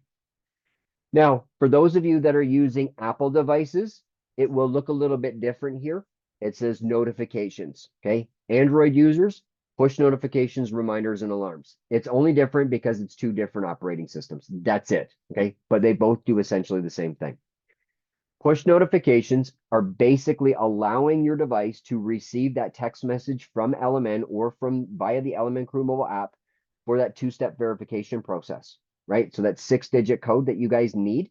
Now, for those of you that are using Apple devices, it will look a little bit different here. It says notifications. Okay. Android users, push notifications, reminders, and alarms. It's only different because it's two different operating systems. That's it. Okay. But they both do essentially the same thing. Push notifications are basically allowing your device to receive that text message from LMN or from via the LMN Crew mobile app for that two-step verification process, right? So that 6-digit code that you guys need,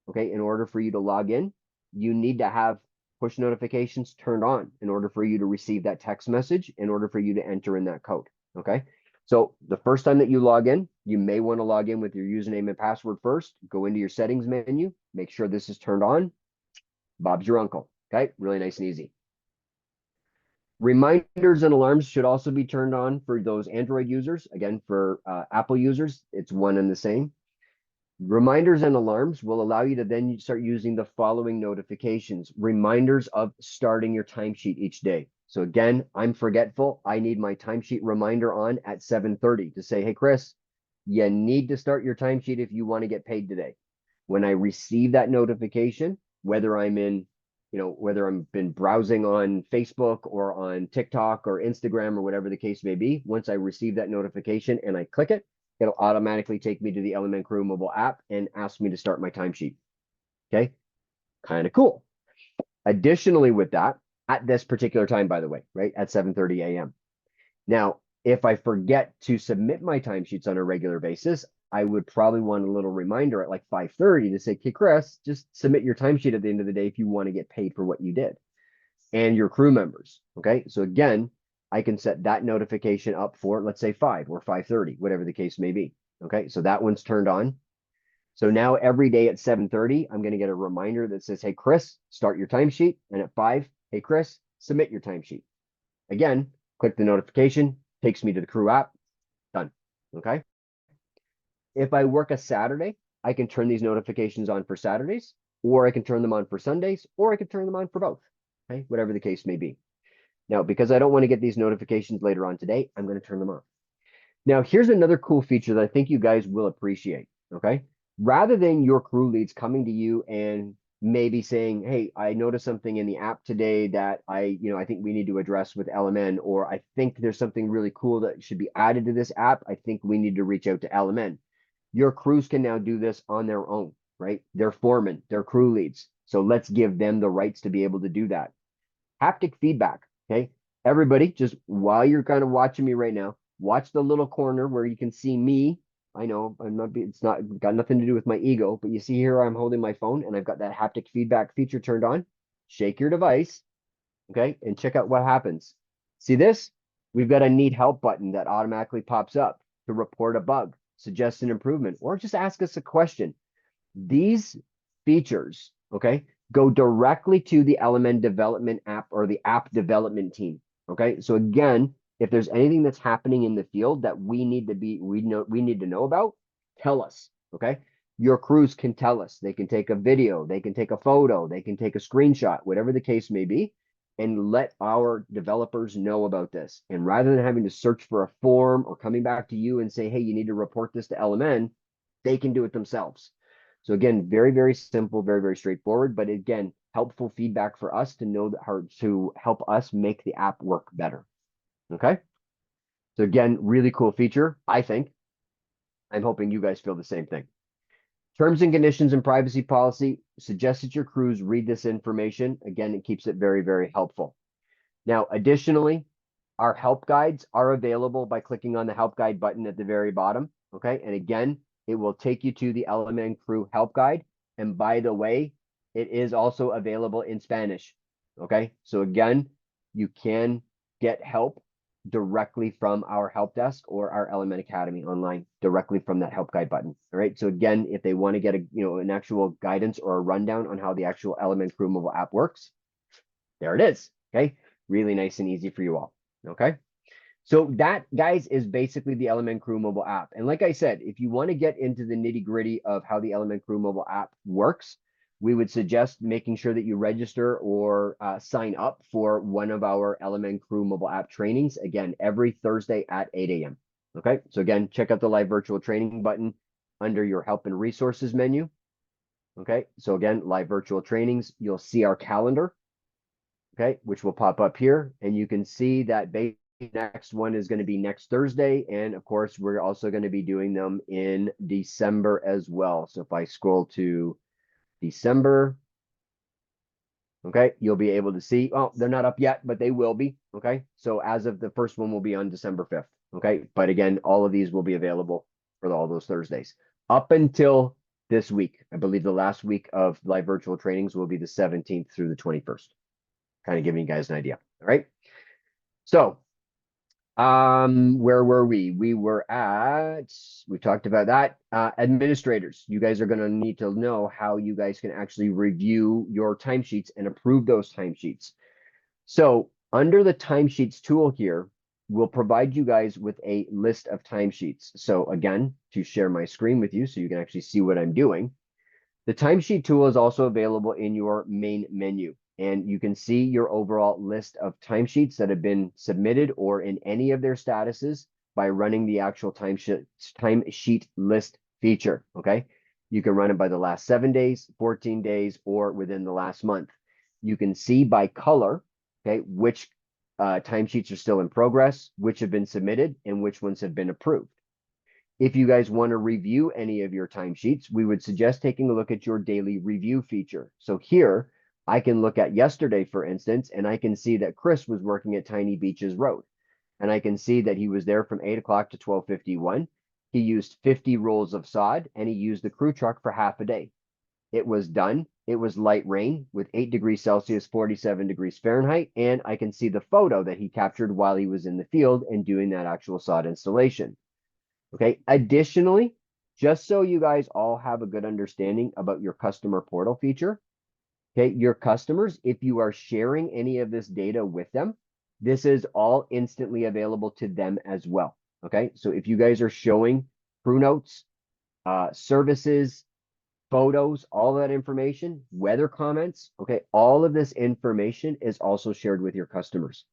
okay, in order for you to log in, you need to have push notifications turned on in order for you to receive that text message, in order for you to enter in that code, okay? So the first time that you log in, you may want to log in with your username and password first. Go into your settings menu, make sure this is turned on. Bob's your uncle. Okay, really nice and easy. Reminders and alarms should also be turned on for those Android users. Again, for Apple users, it's one and the same. Reminders and alarms will allow you to then start using the following notifications. Reminders of starting your timesheet each day. So again, I'm forgetful. I need my timesheet reminder on at 7:30 to say, hey, Chris, you need to start your timesheet if you want to get paid today. When I receive that notification, whether I'm in, whether I'm been browsing on Facebook or on TikTok or Instagram or whatever the case may be, once I receive that notification and I click it, it'll automatically take me to the LMN Crew mobile app and ask me to start my timesheet. Okay, kind of cool. Additionally, with that, at this particular time, by the way, right at 7:30 a.m. Now, if I forget to submit my timesheets on a regular basis, I would probably want a little reminder at like 5:30 to say, hey, Chris, just submit your timesheet at the end of the day if you want to get paid for what you did, and your crew members. Okay. So again, I can set that notification up for, let's say 5 or 5:30, whatever the case may be. Okay. So that one's turned on. So now every day at 7:30, I'm going to get a reminder that says, hey, Chris, start your timesheet. And at 5, hey, Chris, submit your timesheet. Again, click the notification, takes me to the crew app, done. Okay. If I work a Saturday, I can turn these notifications on for Saturdays, or I can turn them on for Sundays, or I can turn them on for both. Okay, whatever the case may be. Now, because I don't want to get these notifications later on today, I'm going to turn them off. Now, here's another cool feature that I think you guys will appreciate. Okay. Rather than your crew leads coming to you and maybe saying, hey, I noticed something in the app today that I think we need to address with LMN, or I think there's something really cool that should be added to this app. I think we need to reach out to LMN. Your crews can now do this on their own, right? They're foremen, they're crew leads. So let's give them the rights to be able to do that. Haptic feedback, okay? Everybody, just while you're kind of watching me right now, watch the little corner where you can see me. I know it's not got nothing to do with my ego, but you see here I'm holding my phone and I've got that haptic feedback feature turned on. Shake your device, okay, and check out what happens. See this? We've got a need help button that automatically pops up to report a bug, suggest an improvement, or just ask us a question. These features, okay, go directly to the LMN development app or the app development team. Okay. So again, if there's anything that's happening in the field that we need to know about, tell us. Okay. Your crews can tell us. They can take a video, they can take a photo, they can take a screenshot, whatever the case may be, and let our developers know about this. And rather than having to search for a form or coming back to you and say, hey, you need to report this to LMN, they can do it themselves. So again, very, very simple, very, very straightforward, but again, helpful feedback for us to know how to help us make the app work better. Okay. So again, really cool feature, I think. I'm hoping you guys feel the same thing. Terms and conditions and privacy policy suggests that your crews read this information. Again, it keeps it very, very helpful. Now, additionally, our help guides are available by clicking on the help guide button at the very bottom. Okay. And again, it will take you to the LMN Crew help guide. And by the way, it is also available in Spanish. Okay. So again, you can get help directly from our help desk or our LMN Academy online, directly from that help guide button. All right. So again, if they want to get an actual guidance or a rundown on how the actual LMN Crew mobile app works, there it is. Okay. Really nice and easy for you all. Okay. So that, guys, is basically the LMN Crew mobile app. And like I said, if you want to get into the nitty gritty of how the LMN Crew mobile app works, we would suggest making sure that you register or sign up for one of our LMN Crew mobile app trainings. Again, every Thursday at 8 a.m. Okay, so again, check out the live virtual training button under your help and resources menu. Okay, so again, live virtual trainings, you'll see our calendar, okay, which will pop up here. And you can see that next one is going to be next Thursday. And of course, we're also going to be doing them in December as well. So if I scroll to December, okay, you'll be able to see, oh, they're not up yet, but they will be. Okay, so as of the first one will be on December 5th. Okay, but again, all of these will be available for all those Thursdays up until this week. I believe the last week of live virtual trainings will be the 17th through the 21st. Kind of giving you guys an idea. All right. So, where were we? We talked about that. Administrators, you guys are going to need to know how you guys can actually review your timesheets and approve those timesheets. So, under the timesheets tool here, we'll provide you guys with a list of timesheets. So, again, to share my screen with you so you can actually see what I'm doing. The timesheet tool is also available in your main menu, and you can see your overall list of timesheets that have been submitted or in any of their statuses by running the actual timesheet list feature. Okay, you can run it by the last 7 days, 14 days, or within the last month. You can see by color, okay, which timesheets are still in progress, which have been submitted, and which ones have been approved. If you guys want to review any of your timesheets, we would suggest taking a look at your daily review feature. So here, I can look at yesterday, for instance, and I can see that Chris was working at Tiny Beaches Road. And I can see that he was there from 8 o'clock to 12:51. He used 50 rolls of sod, and he used the crew truck for half a day. It was done. It was light rain with 8 degrees Celsius, 47 degrees Fahrenheit. And I can see the photo that he captured while he was in the field and doing that actual sod installation. Okay. Additionally, just so you guys all have a good understanding about your customer portal feature, okay, your customers, if you are sharing any of this data with them, this is all instantly available to them as well. Okay. So if you guys are showing crew notes, services, photos, all that information, weather comments, okay, all of this information is also shared with your customers.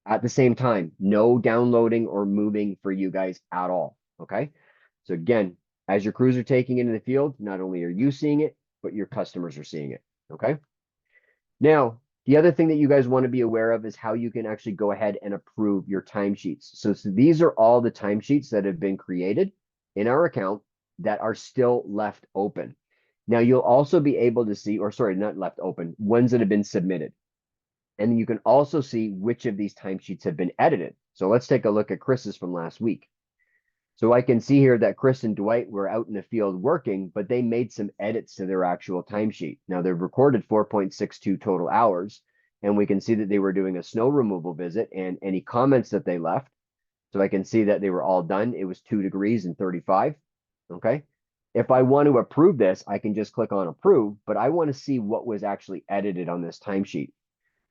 At the same time, no downloading or moving for you guys at all. Okay. So again, as your crews are taking it into the field, not only are you seeing it, but your customers are seeing it. Okay. Now, the other thing that you guys want to be aware of is how you can actually go ahead and approve your timesheets. So these are all the timesheets that have been created in our account that are still left open. Now, you'll also be able to see, or sorry, not left open, ones that have been submitted. And you can also see which of these timesheets have been edited. So let's take a look at Chris's from last week. So I can see here that Chris and Dwight were out in the field working, but they made some edits to their actual timesheet. Now they've recorded 4.62 total hours, and we can see that they were doing a snow removal visit and any comments that they left. So I can see that they were all done. It was 2 degrees and 35. Okay. If I want to approve this, I can just click on approve, but I want to see what was actually edited on this timesheet.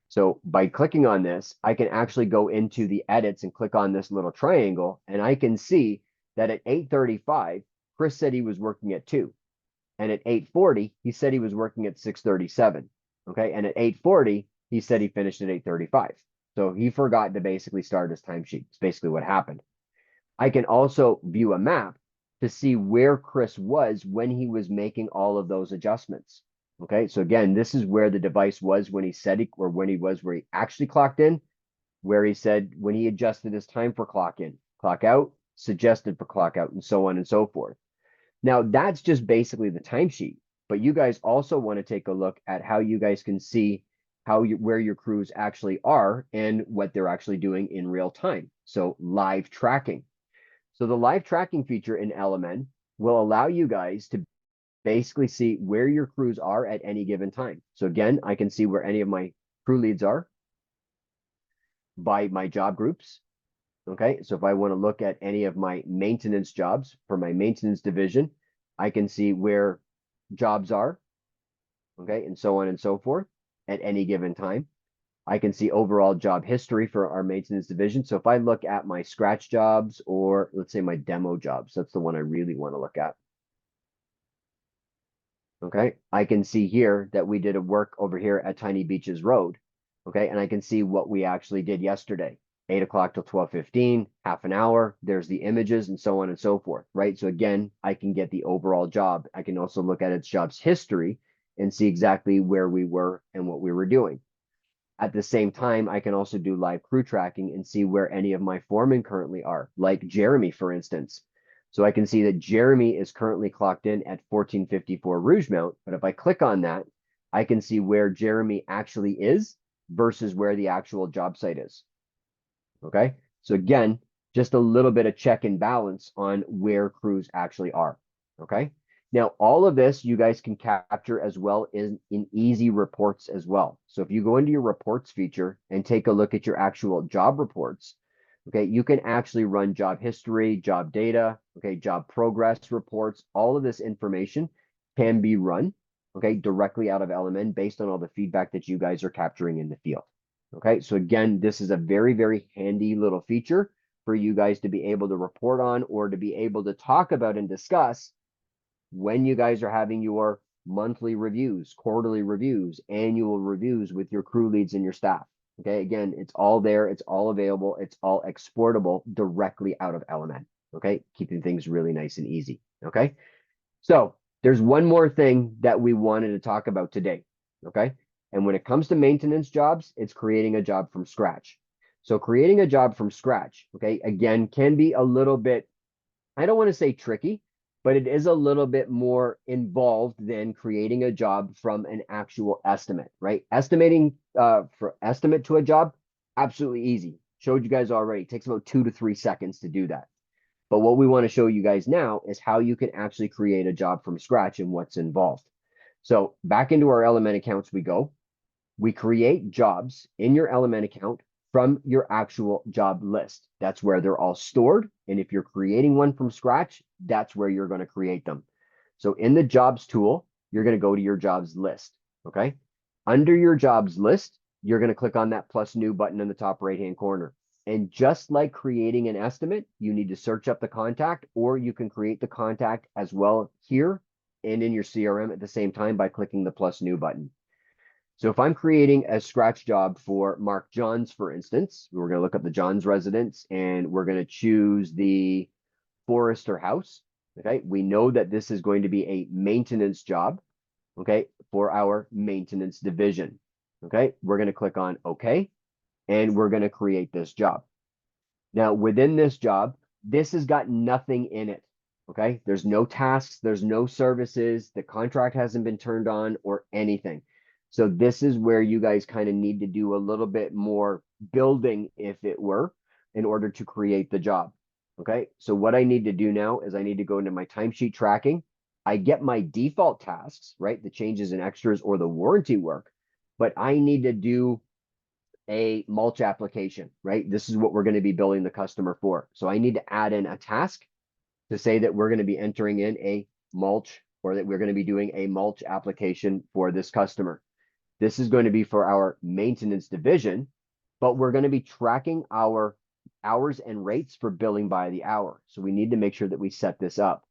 So by clicking on this, I can actually go into the edits and click on this little triangle, and I can see that at 8:35, Chris said he was working at 2. And at 8:40, he said he was working at 6:37. Okay. And at 8:40, he said he finished at 8:35. So he forgot to basically start his timesheet. It's basically what happened. I can also view a map to see where Chris was when he was making all of those adjustments. Okay, so again, this is where the device was when he said he, or when he was where he actually clocked in, where he said when he adjusted his time for clock in, clock out, suggested for clock out, and so on and so forth. Now, that's just basically the timesheet, but you guys also want to take a look at how you guys can see where your crews actually are and what they're actually doing in real time. So live tracking. So the live tracking feature in LMN will allow you guys to basically see where your crews are at any given time. So again, I can see where any of my crew leads are by my job groups. Okay, so if I want to look at any of my maintenance jobs for my maintenance division, I can see where jobs are, okay, and so on and so forth at any given time. I can see overall job history for our maintenance division. So if I look at my scratch jobs, or let's say my demo jobs, that's the one I really want to look at. Okay, I can see here that we did a work over here at Tiny Beaches Road. Okay, and I can see what we actually did yesterday, 8 o'clock till 12:15, half an hour. There's the images and so on and so forth, right? So again, I can get the overall job. I can also look at its jobs history and see exactly where we were and what we were doing. At the same time, I can also do live crew tracking and see where any of my foremen currently are, like Jeremy, for instance. So I can see that Jeremy is currently clocked in at 1454 Rougemount, but if I click on that, I can see where Jeremy actually is versus where the actual job site is. Okay. So again, just a little bit of check and balance on where crews actually are. Okay. Now, all of this you guys can capture as well in easy reports as well. So if you go into your reports feature and take a look at your actual job reports, okay, you can actually run job history, job data, okay, job progress reports. All of this information can be run, okay, directly out of LMN based on all the feedback that you guys are capturing in the field. Okay, so again, this is a very, very handy little feature for you guys to be able to report on or to be able to talk about and discuss when you guys are having your monthly reviews, quarterly reviews, annual reviews with your crew leads and your staff. Okay, again, it's all there, it's all available, it's all exportable directly out of LMN. Okay, keeping things really nice and easy. Okay, so there's one more thing that we wanted to talk about today. Okay, and when it comes to maintenance jobs, it's creating a job from scratch. So creating a job from scratch, okay, again, can be a little bit, I don't want to say tricky, but it is a little bit more involved than creating a job from an actual estimate, right? Estimating for estimate to a job, absolutely easy. Showed you guys already. It takes about 2 to 3 seconds to do that. But what we want to show you guys now is how you can actually create a job from scratch and what's involved. So back into our LMN accounts we go. We create jobs in your LMN account from your actual job list. That's where they're all stored. And if you're creating one from scratch, that's where you're going to create them. So in the jobs tool, you're going to go to your jobs list. Okay. Under your jobs list, you're going to click on that plus new button in the top right-hand corner. And just like creating an estimate, you need to search up the contact, or you can create the contact as well here and in your CRM at the same time by clicking the plus new button. So if I'm creating a scratch job for Mark Johns, for instance, we're going to look up the Johns residence and we're going to choose the Forrester house. Okay. We know that this is going to be a maintenance job. Okay. For our maintenance division. Okay. We're going to click on OK, and we're going to create this job. Now within this job, this has got nothing in it. Okay. There's no tasks. There's no services. The contract hasn't been turned on or anything. So this is where you guys kind of need to do a little bit more building, if it were, in order to create the job. Okay, so what I need to do now is I need to go into my timesheet tracking. I get my default tasks, right? The changes and extras or the warranty work, but I need to do a mulch application, right? This is what we're going to be billing the customer for. So I need to add in a task to say that we're going to be entering in a mulch, or that we're going to be doing a mulch application for this customer. This is going to be for our maintenance division, but we're going to be tracking our hours and rates for billing by the hour. So we need to make sure that we set this up.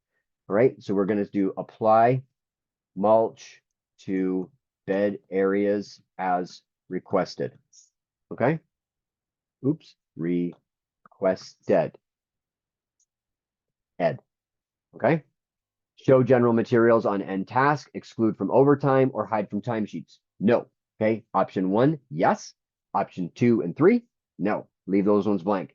All right. So we're going to do apply mulch to bed areas as requested. Okay. Oops. Requested. Ed. Okay. Show general materials on end task, exclude from overtime, or hide from timesheets. No. Okay. Option 1, yes. Option 2 and 3, no. Leave those ones blank.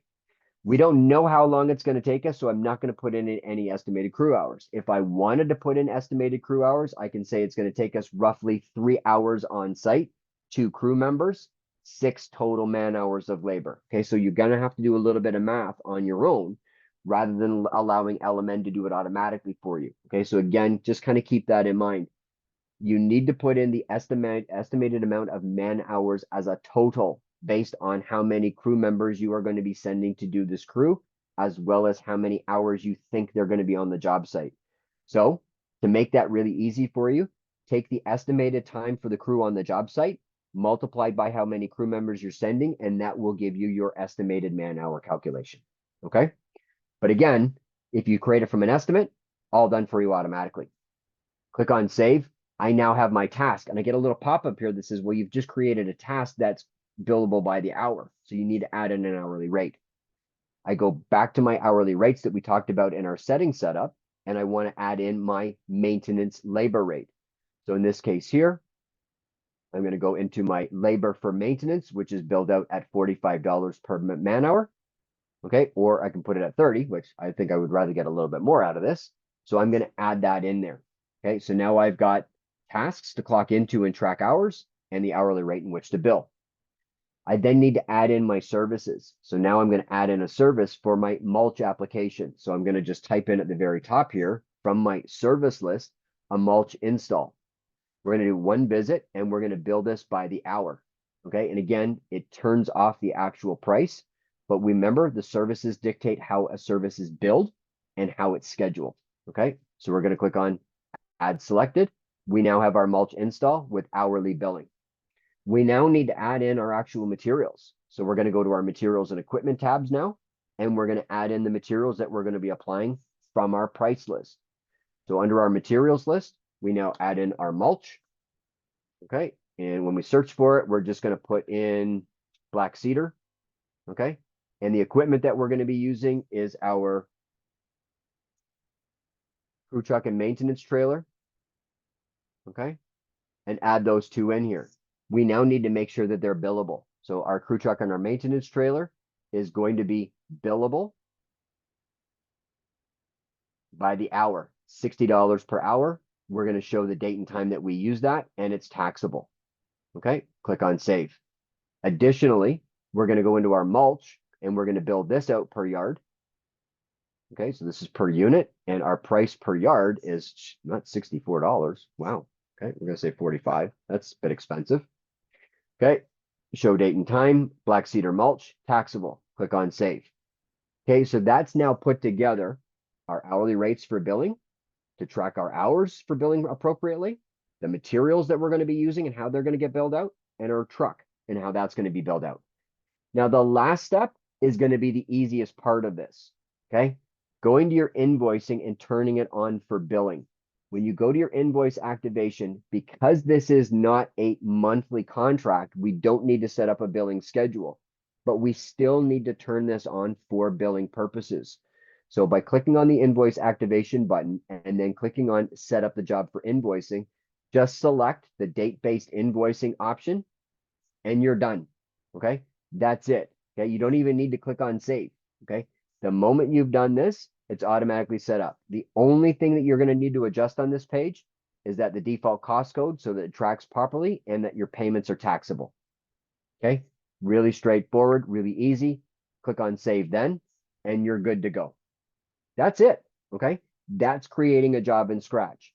We don't know how long it's going to take us, so I'm not going to put in any estimated crew hours. If I wanted to put in estimated crew hours, I can say it's going to take us roughly 3 hours on site, 2 crew members, 6 total man hours of labor. Okay, so you're going to have to do a little bit of math on your own rather than allowing LMN to do it automatically for you. Okay, so again, just kind of keep that in mind. You need to put in the estimated amount of man hours as a total based on how many crew members you are going to be sending to do this crew, as well as how many hours you think they're going to be on the job site. So to make that really easy for you, take the estimated time for the crew on the job site multiplied by how many crew members you're sending, and that will give you your estimated man-hour calculation. Okay. But again, if you create it from an estimate, all done for you automatically. Click on save. I now have my task, and I get a little pop-up here that says, well, you've just created a task that's billable by the hour. So you need to add in an hourly rate. I go back to my hourly rates that we talked about in our setting setup, and I want to add in my maintenance labor rate. So in this case here, I'm going to go into my labor for maintenance, which is billed out at $45 per man hour. Okay, or I can put it at 30, which I think I would rather get a little bit more out of this. So I'm going to add that in there. Okay, so now I've got tasks to clock into and track hours and the hourly rate in which to bill. I then need to add in my services. So now I'm going to add in a service for my mulch application. So I'm going to just type in at the very top here from my service list, a mulch install. We're going to do one visit and we're going to bill this by the hour. Okay, and again, it turns off the actual price. But remember, the services dictate how a service is billed and how it's scheduled. Okay, so we're going to click on add selected. We now have our mulch install with hourly billing. We now need to add in our actual materials. So we're going to go to our materials and equipment tabs now, and we're going to add in the materials that we're going to be applying from our price list. So under our materials list, we now add in our mulch. Okay, and when we search for it, we're just going to put in black cedar. Okay, and the equipment that we're going to be using is our crew truck and maintenance trailer. Okay, and add those two in here. We now need to make sure that they're billable. So our crew truck and our maintenance trailer is going to be billable by the hour, $60 per hour. We're going to show the date and time that we use that, and it's taxable. Okay, click on save. Additionally, we're going to go into our mulch and we're going to build this out per yard. Okay, so this is per unit, and our price per yard is not $64. Wow. Okay, we're going to say 45. That's a bit expensive. Okay, show date and time, black cedar mulch, taxable. Click on save. Okay, so that's now put together our hourly rates for billing to track our hours for billing appropriately, the materials that we're going to be using and how they're going to get billed out, and our truck and how that's going to be billed out. Now, the last step is going to be the easiest part of this. Okay, going to your invoicing and turning it on for billing. When you go to your invoice activation, because this is not a monthly contract, we don't need to set up a billing schedule, but we still need to turn this on for billing purposes. So by clicking on the invoice activation button and then clicking on set up the job for invoicing, just select the date-based invoicing option and you're done. Okay, that's it. Okay, you don't even need to click on save. Okay, the moment you've done this, it's automatically set up. The only thing that you're going to need to adjust on this page is that the default cost code so that it tracks properly and that your payments are taxable. Okay, really straightforward, really easy. Click on save then, and you're good to go. That's it. Okay, that's creating a job in Scratch.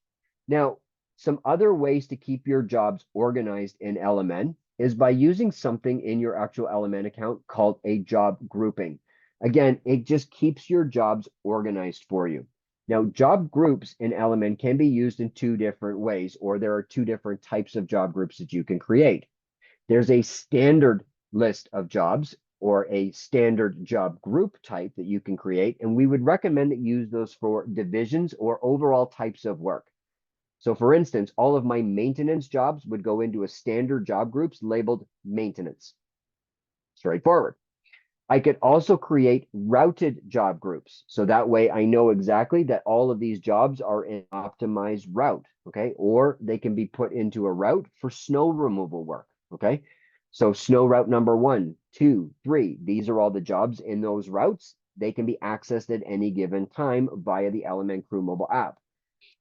Now, some other ways to keep your jobs organized in LMN is by using something in your actual LMN account called a job grouping. Again, it just keeps your jobs organized for you. Now, job groups in LMN can be used in two different ways, or there are two different types of job groups that you can create. There's a standard list of jobs or a standard job group type that you can create, and we would recommend that you use those for divisions or overall types of work. So for instance, all of my maintenance jobs would go into a standard job groups labeled maintenance. Straightforward. I could also create routed job groups. So that way I know exactly that all of these jobs are in optimized route, okay? Or they can be put into a route for snow removal work, okay? So snow route number 1, 2, 3, these are all the jobs in those routes. They can be accessed at any given time via the LMN Crew mobile app.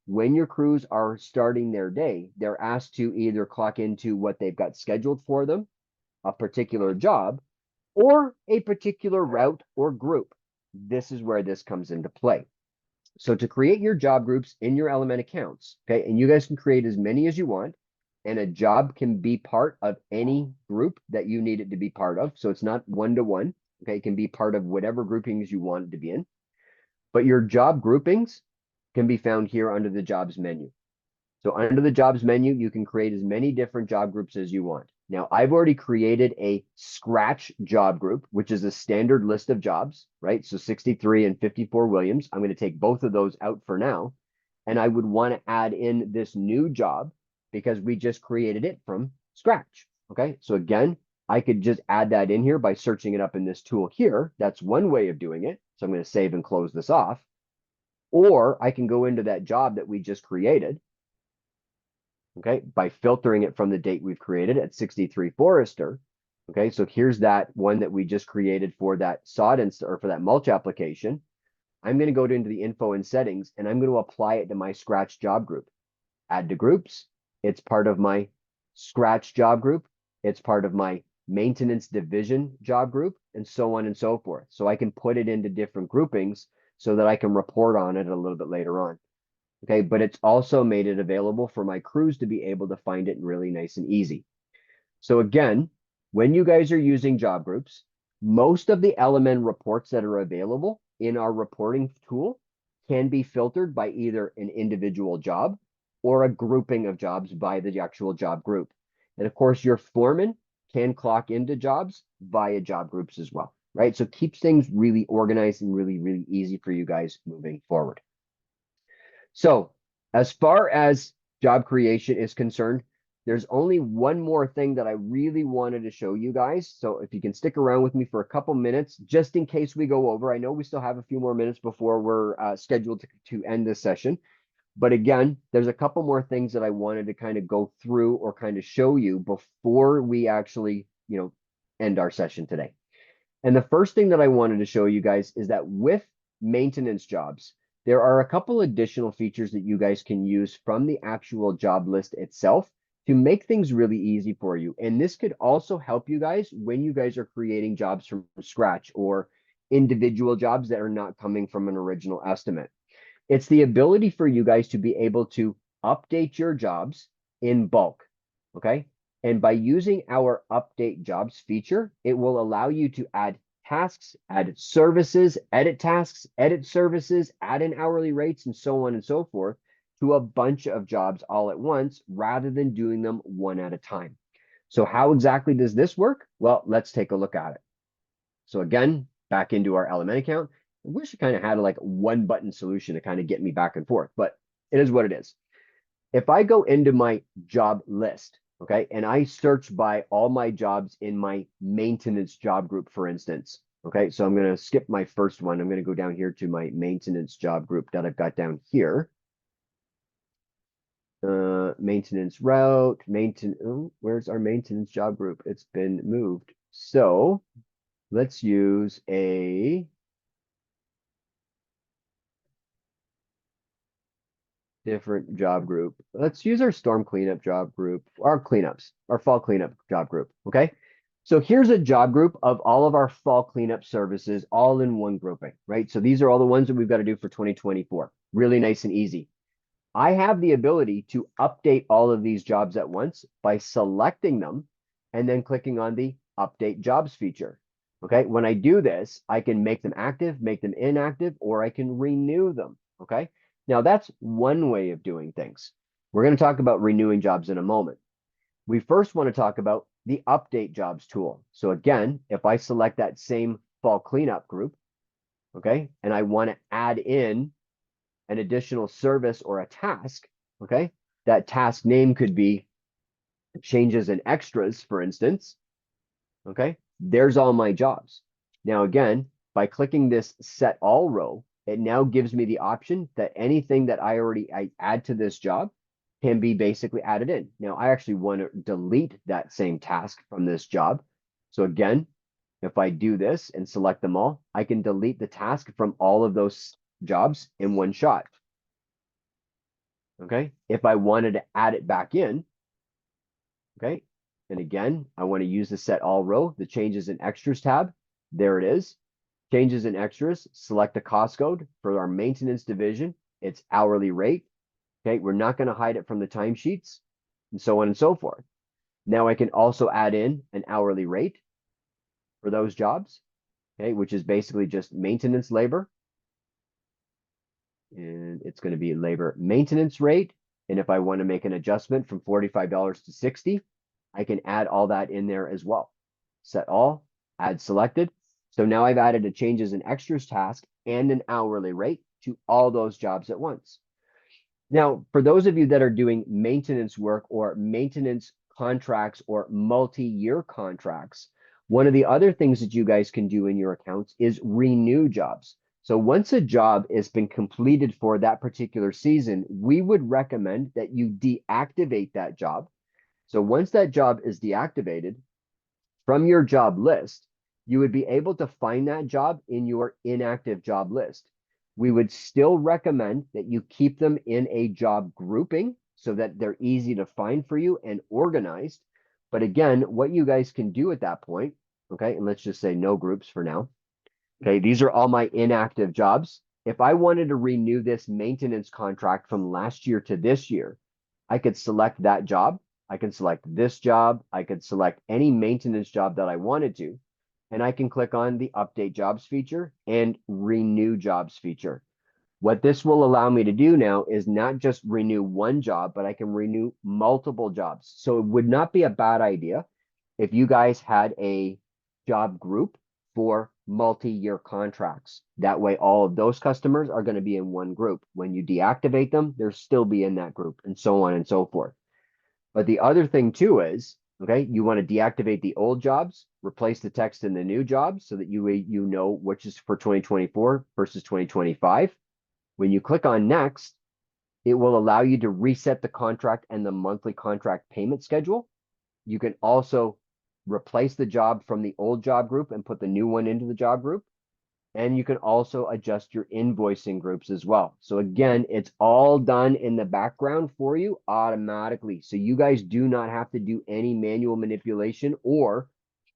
When your crews are starting their day, they're asked to either clock into what they've got scheduled for them, a particular job, or a particular route or group. This is where this comes into play. So to create your job groups in your LMN accounts, okay, and you guys can create as many as you want, and a job can be part of any group that you need it to be part of. So it's not one-to-one, okay, it can be part of whatever groupings you want it to be in. But your job groupings can be found here under the jobs menu. So under the jobs menu, you can create as many different job groups as you want. Now, I've already created a scratch job group, which is a standard list of jobs, right? So 63 and 54 Williams. I'm going to take both of those out for now. And I would want to add in this new job because we just created it from scratch. Okay. So again, I could just add that in here by searching it up in this tool here. That's one way of doing it. So I'm going to save and close this off. Or I can go into that job that we just created, okay, by filtering it from the date we've created at 63 Forester. Okay, so here's that one that we just created for that sod or for that mulch application. I'm going to go into the info and settings, and I'm going to apply it to my scratch job group. Add to groups. It's part of my scratch job group. It's part of my maintenance division job group, and so on and so forth. So I can put it into different groupings so that I can report on it a little bit later on. Okay, but it's also made it available for my crews to be able to find it really nice and easy. So again, when you guys are using job groups, most of the LMN reports that are available in our reporting tool can be filtered by either an individual job or a grouping of jobs by the actual job group. And of course, your foreman can clock into jobs via job groups as well, right? So keeps things really organized and really, really easy for you guys moving forward. So as far as job creation is concerned, there's only one more thing that I really wanted to show you guys. So if you can stick around with me for a couple minutes, just in case we go over. I know we still have a few more minutes before we're scheduled to end this session. But again, there's a couple more things that I wanted to kind of go through or kind of show you before we actually, end our session today. And the first thing that I wanted to show you guys is that with maintenance jobs, there are a couple additional features that you guys can use from the actual job list itself to make things really easy for you. And this could also help you guys when you guys are creating jobs from scratch or individual jobs that are not coming from an original estimate. It's the ability for you guys to be able to update your jobs in bulk, okay? And by using our update jobs feature, it will allow you to add tasks, add services, edit tasks, edit services, add in hourly rates, and so on and so forth to a bunch of jobs all at once rather than doing them one at a time. So how exactly does this work? Well, let's take a look at it. So again, back into our LMN account. I wish I kind of had like one button solution to kind of get me back and forth, but it is what it is. If I go into my job list, okay, and I search by all my jobs in my maintenance job group, for instance, okay, so I'm going to skip my first one. I'm going to go down here to my maintenance job group that I've got down here. Maintenance route, where's our maintenance job group? It's been moved. So let's use a different job group. Let's use our storm cleanup job group, our cleanups, our fall cleanup job group. Okay. So here's a job group of all of our fall cleanup services all in one grouping, right? So these are all the ones that we've got to do for 2024. Really nice and easy. I have the ability to update all of these jobs at once by selecting them and then clicking on the update jobs feature. Okay. When I do this, I can make them active, make them inactive, or I can renew them. Okay. Now that's one way of doing things. We're going to talk about renewing jobs in a moment. We first want to talk about the update jobs tool. So again, if I select that same fall cleanup group, okay, and I want to add in an additional service or a task, okay, that task name could be changes and extras, for instance, okay, there's all my jobs. Now, again, by clicking this set all row, it now gives me the option that anything that I add to this job can be basically added in. Now, I actually want to delete that same task from this job. So again, if I do this and select them all, I can delete the task from all of those jobs in one shot. Okay. If I wanted to add it back in, okay. And again, I want to use the set all row, the changes and extras tab. There it is. Changes and extras, select the cost code for our maintenance division. It's hourly rate. Okay. We're not going to hide it from the timesheets and so on and so forth. Now I can also add in an hourly rate for those jobs. Okay. Which is basically just maintenance labor. And it's going to be labor maintenance rate. And if I want to make an adjustment from $45 to $60, I can add all that in there as well. Set all, add selected. So now I've added a changes and extras task and an hourly rate to all those jobs at once. Now, for those of you that are doing maintenance work or maintenance contracts or multi-year contracts, one of the other things that you guys can do in your accounts is renew jobs. So once a job has been completed for that particular season, we would recommend that you deactivate that job. So once that job is deactivated from your job list, you would be able to find that job in your inactive job list. We would still recommend that you keep them in a job grouping so that they're easy to find for you and organized. But again, what you guys can do at that point, okay, and let's just say no groups for now. Okay, these are all my inactive jobs. If I wanted to renew this maintenance contract from last year to this year, I could select that job. I can select this job. I could select any maintenance job that I wanted to, and I can click on the update jobs feature and renew jobs feature. What this will allow me to do now is not just renew one job, but I can renew multiple jobs. So it would not be a bad idea if you guys had a job group for multi-year contracts. That way, all of those customers are going to be in one group. When you deactivate them, they'll still be in that group, and so on and so forth. But the other thing too is, okay, you want to deactivate the old jobs, replace the text in the new jobs so that you know which is for 2024 versus 2025. When you click on next, it will allow you to reset the contract and the monthly contract payment schedule. You can also replace the job from the old job group and put the new one into the job group. And you can also adjust your invoicing groups as well. So again, it's all done in the background for you automatically. So you guys do not have to do any manual manipulation, or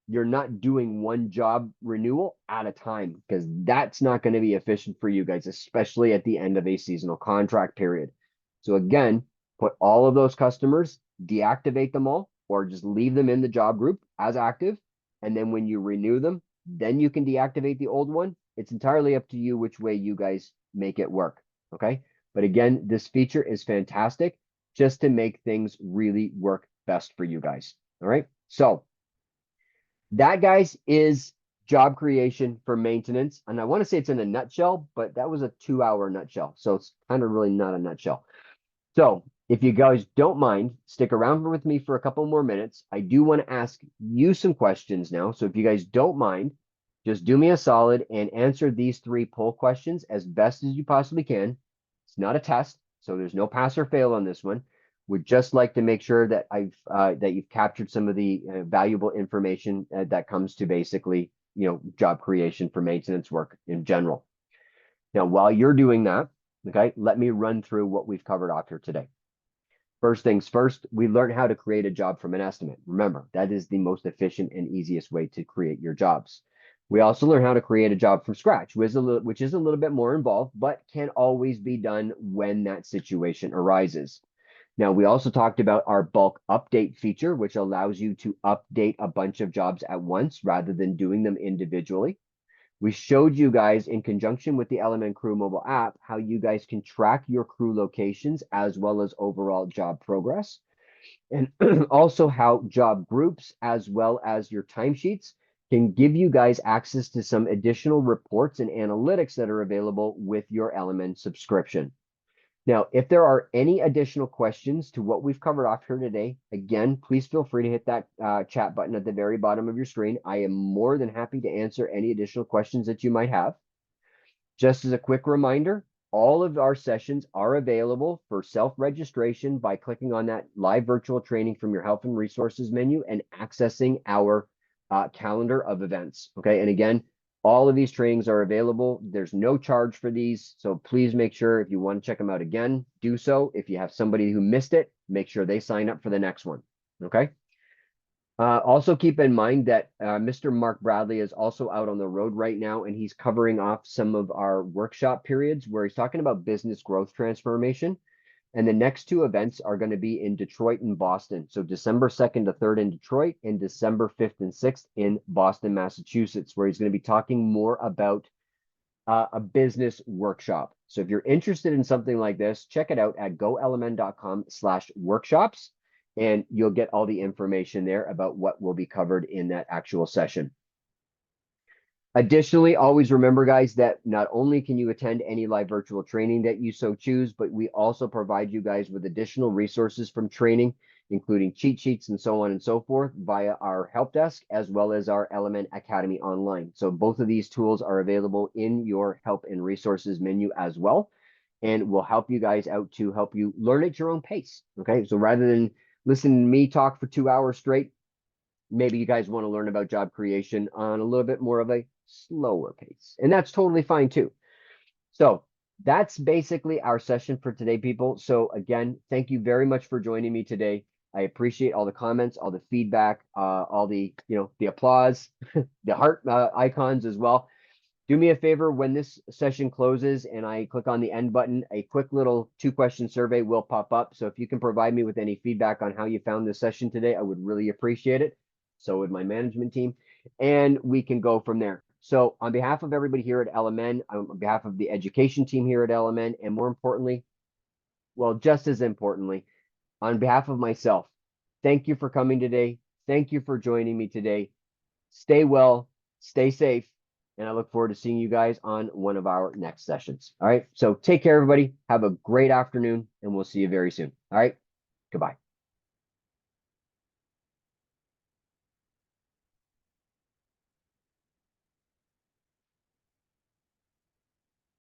you're not doing one job renewal at a time, because that's not going to be efficient for you guys, especially at the end of a seasonal contract period. So again, put all of those customers, deactivate them all, or just leave them in the job group as active. And then when you renew them, then you can deactivate the old one. It's entirely up to you which way you guys make it work. Okay. But again, this feature is fantastic just to make things really work best for you guys. All right. So that, guys, is job creation for maintenance. And I want to say it's in a nutshell, but that was a 2-hour nutshell. So it's kind of really not a nutshell. So if you guys don't mind, stick around with me for a couple more minutes. I do want to ask you some questions now. So if you guys don't mind, just do me a solid and answer these 3 poll questions as best as you possibly can. It's not a test, so there's no pass or fail on this one. Would just like to make sure that that you've captured some of the valuable information that comes to basically, job creation for maintenance work in general. Now, while you're doing that, okay, let me run through what we've covered off here today. First things first, we learned how to create a job from an estimate. Remember, that is the most efficient and easiest way to create your jobs. We also learned how to create a job from scratch, which is a little bit more involved, but can always be done when that situation arises. Now, we also talked about our bulk update feature, which allows you to update a bunch of jobs at once rather than doing them individually. We showed you guys, in conjunction with the LMN Crew mobile app, how you guys can track your crew locations as well as overall job progress. And also how job groups as well as your timesheets can give you guys access to some additional reports and analytics that are available with your LMN subscription. Now, if there are any additional questions to what we've covered off here today, again, please feel free to hit that chat button at the very bottom of your screen. I am more than happy to answer any additional questions that you might have. Just as a quick reminder, all of our sessions are available for self-registration by clicking on that live virtual training from your health and resources menu and accessing our calendar of events. Okay, and again, all of these trainings are available. There's no charge for these. So please make sure, if you want to check them out again, do so. If you have somebody who missed it, make sure they sign up for the next one. Okay. Also keep in mind that Mr. Mark Bradley is also out on the road right now, and he's covering off some of our workshop periods where he's talking about business growth transformation. And the next 2 events are going to be in Detroit and Boston. So December 2nd to 3rd in Detroit and December 5th and 6th in Boston, Massachusetts, where he's going to be talking more about a business workshop. So if you're interested in something like this, check it out at golmn.com/workshops. and you'll get all the information there about what will be covered in that actual session. Additionally, always remember, guys, that not only can you attend any live virtual training that you so choose, but we also provide you guys with additional resources from training, including cheat sheets and so on and so forth via our help desk, as well as our LMN Academy online. So both of these tools are available in your help and resources menu as well, and will help you guys out to help you learn at your own pace. Okay, so rather than listen to me talk for 2 hours straight, maybe you guys want to learn about job creation on a little bit more of a slower pace. And that's totally fine too. So that's basically our session for today, people. So again, thank you very much for joining me today. I appreciate all the comments, all the feedback, all the, the applause, the heart icons as well. Do me a favor, when this session closes and I click on the end button, a quick little 2-question survey will pop up. So if you can provide me with any feedback on how you found this session today, I would really appreciate it. So would my management team, and we can go from there. So on behalf of everybody here at LMN, on behalf of the education team here at LMN, and more importantly, well, just as importantly, on behalf of myself, thank you for coming today. Thank you for joining me today. Stay well, stay safe, and I look forward to seeing you guys on one of our next sessions. All right. So take care, everybody. Have a great afternoon, and we'll see you very soon. All right. Goodbye.